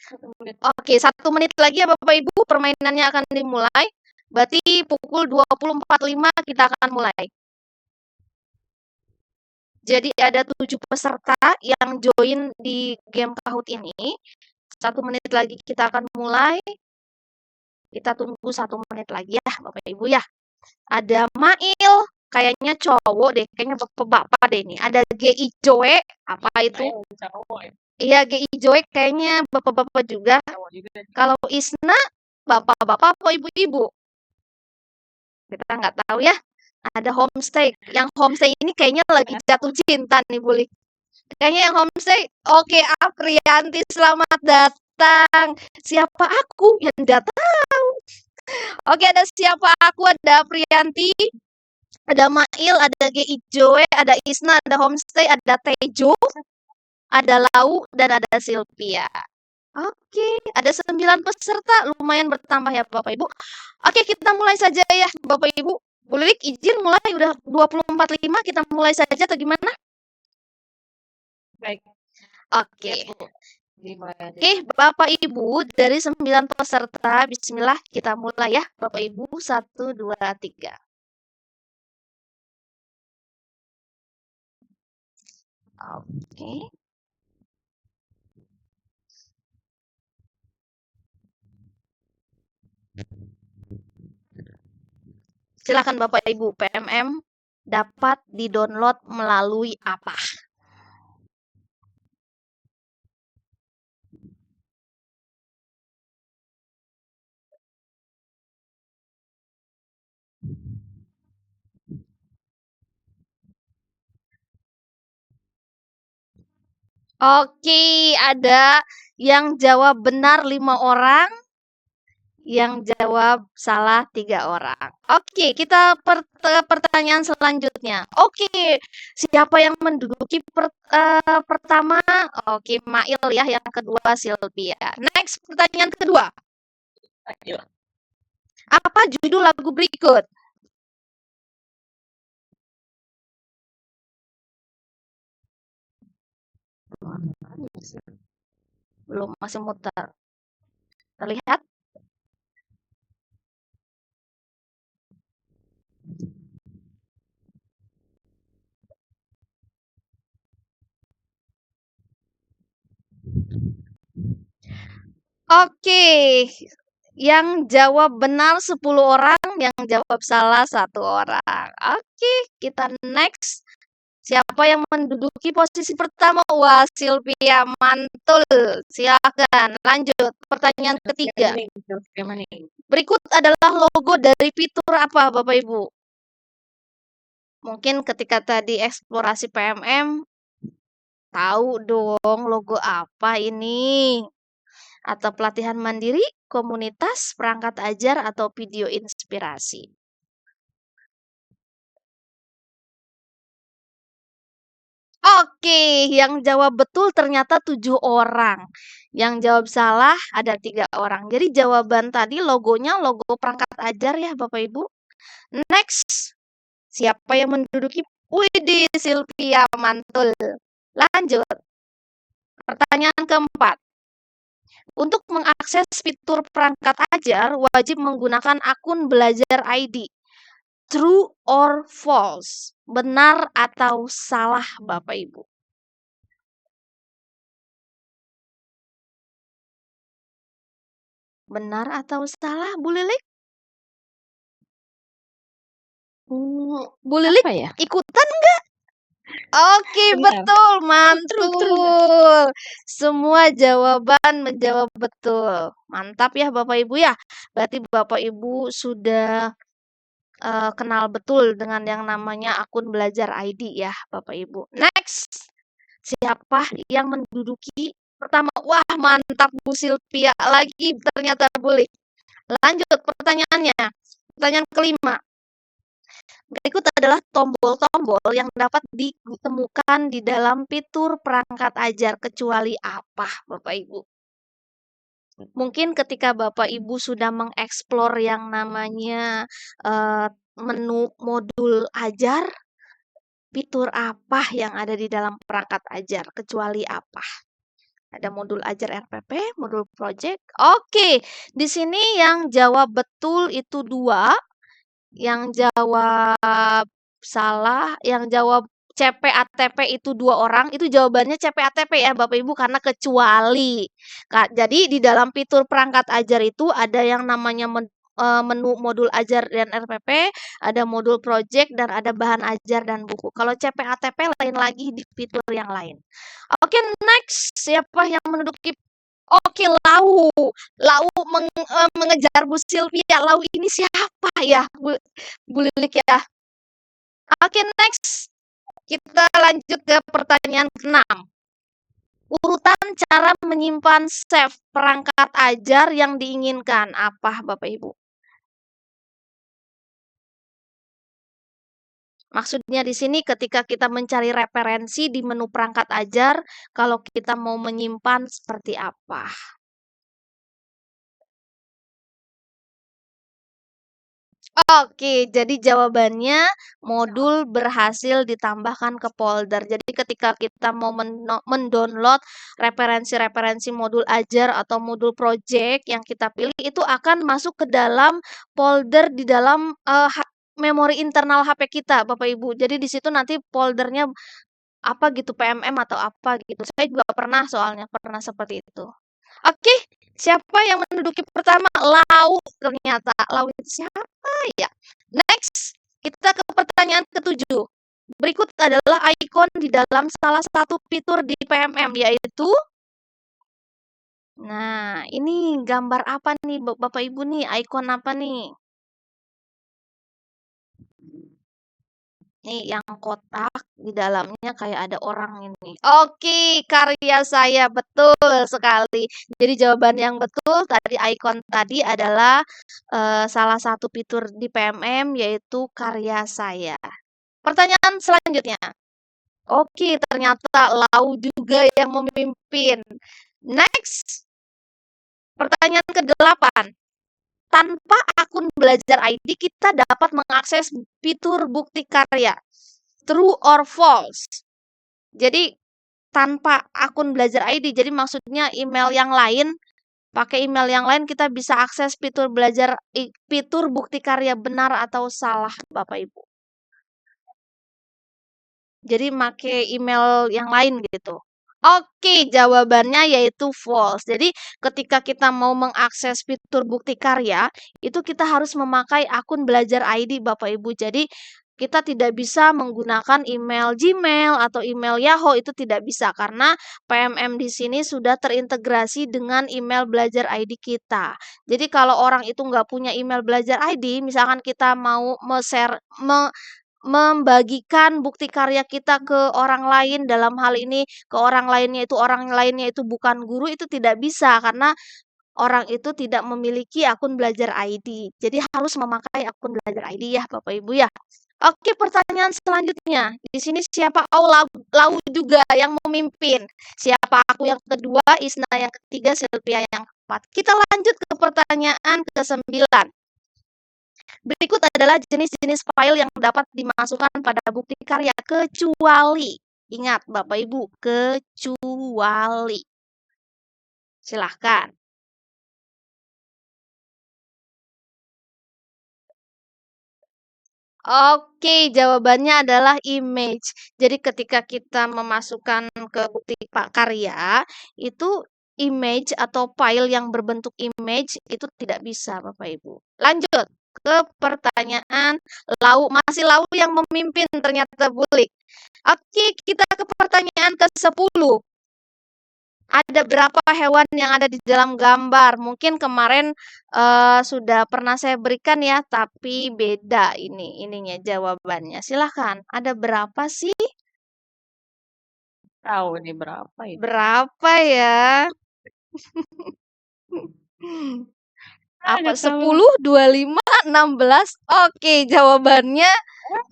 1 menit. Oke, 1 menit lagi ya Bapak Ibu, permainannya akan dimulai. Berarti pukul 20.45 kita akan mulai. Jadi ada 7 peserta yang join di game Kahoot ini. 1 menit lagi kita akan mulai. Kita tunggu 1 menit lagi ya Bapak Ibu ya. Ada Mail, kayaknya cowok deh, kayaknya bapak-bapak deh ini. Ada GI Joe, apa itu? Iya, GI Joe kayaknya bapak-bapak juga. Kalau Isna, bapak-bapak apa ibu-ibu? Kita nggak tahu ya. Ada homestay. Yang homestay ini kayaknya lagi jatuh cinta nih Bu Lik. Kayaknya yang homestay. Oke, Aprianti, selamat datang. Siapa aku yang nggak tahu? Oke, ada siapa aku, ada Aprianti, ada Mail, ada GI Joe, ada Isna, ada homestay, ada Tejo, ada Lau, dan ada Sylvia. Oke, ada 9 peserta, lumayan bertambah ya Bapak Ibu. Oke, kita mulai saja ya Bapak Ibu. Bu Lilik izin mulai, udah 20.45, kita mulai saja atau gimana? Baik. Oke. Dimulai aja. Oke, Bapak Ibu, dari 9 peserta, bismillah kita mulai ya Bapak Ibu. 1, 2, 3. Oke. Silakan Bapak Ibu, PMM dapat di-download melalui apa? Oke, ada yang jawab benar 5 orang, yang jawab salah 3 orang. Oke, kita pertanyaan selanjutnya. Oke, siapa yang menduduki pertama? Oke, Mail ya, yang kedua Sylvia. Next, pertanyaan kedua. Ayo. Apa judul lagu berikut? Belum, masih muter. Terlihat? Oke, yang jawab benar 10 orang, yang jawab salah 1 orang. Oke, kita next. Siapa yang menduduki posisi pertama? Wah, Sylvia, mantul. Silakan, lanjut. Pertanyaan ketiga. Berikut adalah logo dari fitur apa, Bapak Ibu? Mungkin ketika tadi eksplorasi PMM, tahu dong logo apa ini? Atau pelatihan mandiri, komunitas, perangkat ajar, atau video inspirasi. Oke, yang jawab betul ternyata 7 orang. Yang jawab salah ada 3 orang. Jadi jawaban tadi logonya logo perangkat ajar ya Bapak Ibu. Next, siapa yang menduduki? Widih, Sylvia, mantul. Lanjut. Pertanyaan keempat. Untuk mengakses fitur perangkat ajar, wajib menggunakan akun belajar ID. True or false? Benar atau salah, Bapak Ibu? Benar atau salah, Bu Lilik? Bu Lilik Apa ya? ikutan nggak? Oke, Benar. betul, True. mantul. Semua jawaban menjawab betul. Mantap ya Bapak Ibu ya. Berarti Bapak Ibu sudah kenal betul dengan yang namanya akun belajar ID ya Bapak Ibu. Next, siapa yang menduduki pertama? Wah, mantap Bu Silvia lagi ternyata boleh. Lanjut pertanyaannya. Pertanyaan kelima. Berikut adalah tombol-tombol yang dapat ditemukan di dalam fitur perangkat ajar kecuali apa, Bapak Ibu? Mungkin ketika Bapak Ibu sudah mengeksplor yang namanya menu modul ajar, fitur apa yang ada di dalam perangkat ajar kecuali apa? Ada modul ajar RPP, modul project. Oke, di sini yang jawab betul itu 2. Yang jawab salah, yang jawab CPATP itu 2 orang, itu jawabannya CPATP ya Bapak Ibu karena kecuali. Jadi di dalam fitur perangkat ajar itu ada yang namanya menu modul ajar dan RPP, ada modul project dan ada bahan ajar dan buku. Kalau CPATP lain lagi di fitur yang lain. Oke, next. Siapa yang menduduki? Oke, Lau. Lau mengejar Bu Silvia. Lau ini siapa ya, Bu Lilik ya? Oke, next. Kita lanjut ke pertanyaan ke-6. Urutan cara menyimpan save perangkat ajar yang diinginkan. Apa, Bapak Ibu? Maksudnya di sini ketika kita mencari referensi di menu perangkat ajar, kalau kita mau menyimpan seperti apa? Oke, jadi jawabannya modul berhasil ditambahkan ke folder. Jadi ketika kita mau mendownload referensi-referensi modul ajar atau modul project yang kita pilih itu akan masuk ke dalam folder di dalam memori internal HP kita, Bapak Ibu. Jadi di situ nanti foldernya apa gitu, PMM atau apa gitu. Saya juga pernah soalnya pernah seperti itu. Oke, siapa yang menduduki pertama? Lau ternyata. Lau itu siapa ya? Next, kita ke pertanyaan ke-7. Berikut adalah ikon di dalam salah satu fitur di PMM yaitu nah, ini gambar apa nih Bapak Ibu nih? Ikon apa nih? Nih yang kotak di dalamnya kayak ada orang ini. Oke, karya saya betul sekali. Jadi jawaban yang betul tadi ikon tadi adalah salah satu fitur di PMM yaitu karya saya. Pertanyaan selanjutnya. Oke, ternyata Lau juga yang memimpin. Next. Pertanyaan ke-8. Tanpa akun belajar ID kita dapat mengakses fitur bukti karya. True or false? Jadi tanpa akun belajar ID, jadi maksudnya email yang lain, pakai email yang lain kita bisa akses fitur fitur bukti karya. Benar atau salah, Bapak Ibu? Jadi make email yang lain gitu. Oke, jawabannya yaitu false. Jadi ketika kita mau mengakses fitur bukti karya, itu kita harus memakai akun belajar ID Bapak Ibu. Jadi kita tidak bisa menggunakan email Gmail atau email Yahoo, itu tidak bisa karena PMM di sini sudah terintegrasi dengan email belajar ID kita. Jadi kalau orang itu nggak punya email belajar ID, misalkan kita mau membagikan bukti karya kita ke orang lain, dalam hal ini ke orang lainnya itu bukan guru, itu tidak bisa karena orang itu tidak memiliki akun belajar ID. Jadi harus memakai akun belajar ID ya Bapak Ibu ya. Oke, pertanyaan selanjutnya. Di sini siapa? Oh, Lau juga yang memimpin. Siapa aku yang kedua, Isna yang ketiga, Silvia yang keempat. Kita lanjut ke pertanyaan ke-9. Berikut adalah jenis-jenis file yang dapat dimasukkan pada bukti karya kecuali. Ingat Bapak Ibu, kecuali. Silahkan. Oke, jawabannya adalah image. Jadi ketika kita memasukkan ke bukti karya, itu image atau file yang berbentuk image itu tidak bisa, Bapak Ibu. Lanjut ke pertanyaan Lau, masih Lau yang memimpin ternyata Bulik. Oke, kita ke pertanyaan ke-10. Ada berapa hewan yang ada di dalam gambar? Mungkin kemarin sudah pernah saya berikan ya, tapi beda ininya jawabannya. Silahkan, ada berapa sih? Tahu nih berapa itu? Berapa ya? Apa? 10, 25, 16? Oke, jawabannya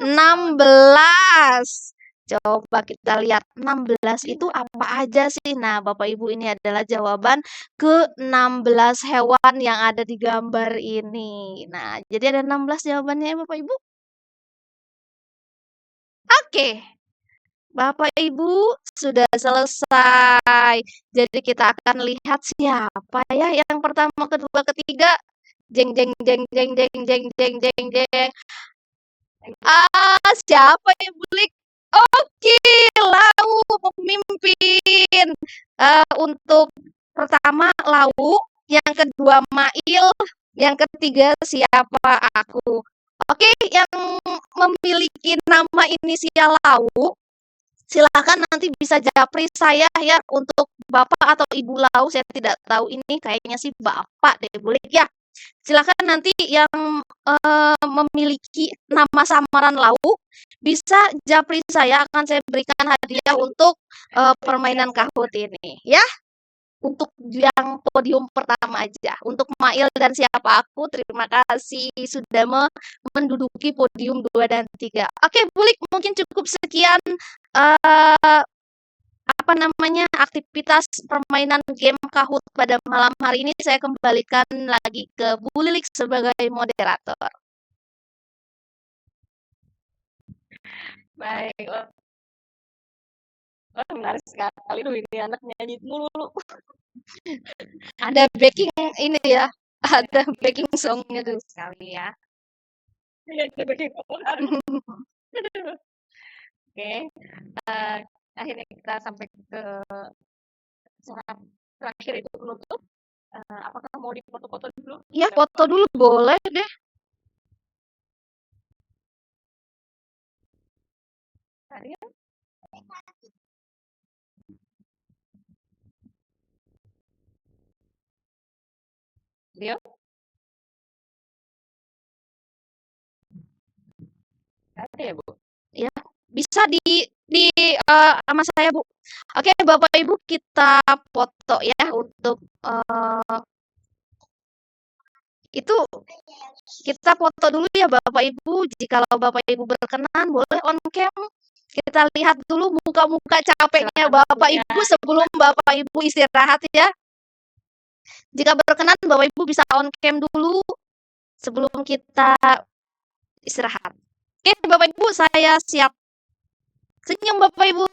16. Coba kita lihat 16 itu apa aja sih? Nah, Bapak Ibu, ini adalah jawaban ke-16 hewan yang ada di gambar ini. Nah, jadi ada 16 jawabannya ya Bapak Ibu. Oke. Bapak Ibu sudah selesai. Jadi kita akan lihat siapa ya yang pertama, kedua, ketiga. Jeng jeng jeng jeng jeng jeng jeng jeng jeng. Siapa yang Bulik? Oke, Lau pemimpin. Untuk pertama Lau, yang kedua Mail, yang ketiga siapa aku. Oke, yang memiliki nama inisial Lau, silakan nanti bisa japri saya ya untuk Bapak atau Ibu Lau. Saya tidak tahu ini kayaknya sih Bapak deh, boleh ya. Silakan nanti yang memiliki nama samaran Lau bisa japri saya, akan saya berikan hadiah untuk permainan Kahoot ini ya. Untuk yang podium pertama aja. Untuk Mail dan siapa aku, terima kasih sudah menduduki podium 2 dan 3. Oke, Bulik, mungkin cukup sekian aktivitas permainan game Kahoot pada malam hari ini. Saya kembalikan lagi ke Bu Lilik sebagai moderator. Baik. Menarik sekali loh ini anak nyanyi mulu. Ada backing ini ya, ada backing songnya tuh. Sekali ya. Oke, akhirnya kita sampai ke saat terakhir itu penutup. Apakah mau dipoto-foto dulu? Iya, foto dulu boleh deh. Kalian? Dia? Ada ya, Bu? Ya, bisa sama saya, Bu. Oke, Bapak Ibu, kita foto ya untuk itu kita foto dulu ya Bapak Ibu. Jikalau Bapak Ibu berkenan boleh on cam. Kita lihat dulu muka-muka capeknya Bapak Ibu sebelum Bapak Ibu istirahat ya. Jika berkenan Bapak Ibu bisa on cam dulu sebelum kita istirahat. Oke, Bapak Ibu, saya siap. Senyum Bapak Ibu.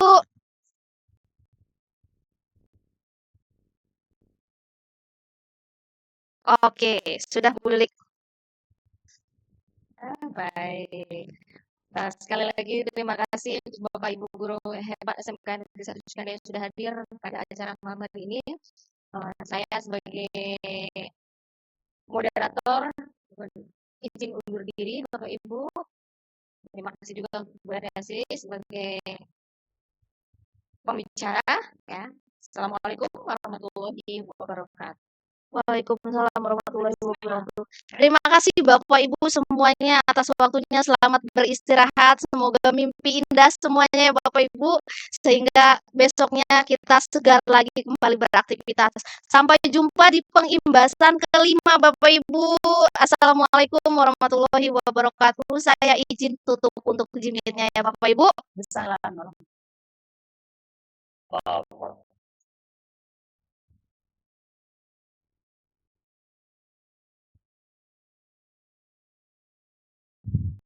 Oke, sudah Bulik. Baik. Nah, sekali lagi terima kasih untuk Bapak Ibu guru hebat SMK Negeri 1 Cikande yang sudah hadir pada acara malam hari ini. Saya sebagai moderator izin undur diri Bapak Ibu. Terima kasih juga untuk Bu Desi sebagai pembicara ya. Assalamualaikum warahmatullahi wabarakatuh. Waalaikumsalam warahmatullahi wabarakatuh. Terima kasih Bapak Ibu semuanya atas waktunya. Selamat beristirahat. Semoga mimpi indah semuanya ya Bapak Ibu. Sehingga besoknya kita segar lagi kembali beraktivitas. Sampai jumpa di pengimbasan kelima Bapak Ibu. Assalamualaikum warahmatullahi wabarakatuh. Saya izin tutup untuk Jimmy-nya ya Bapak Ibu. Assalamualaikum.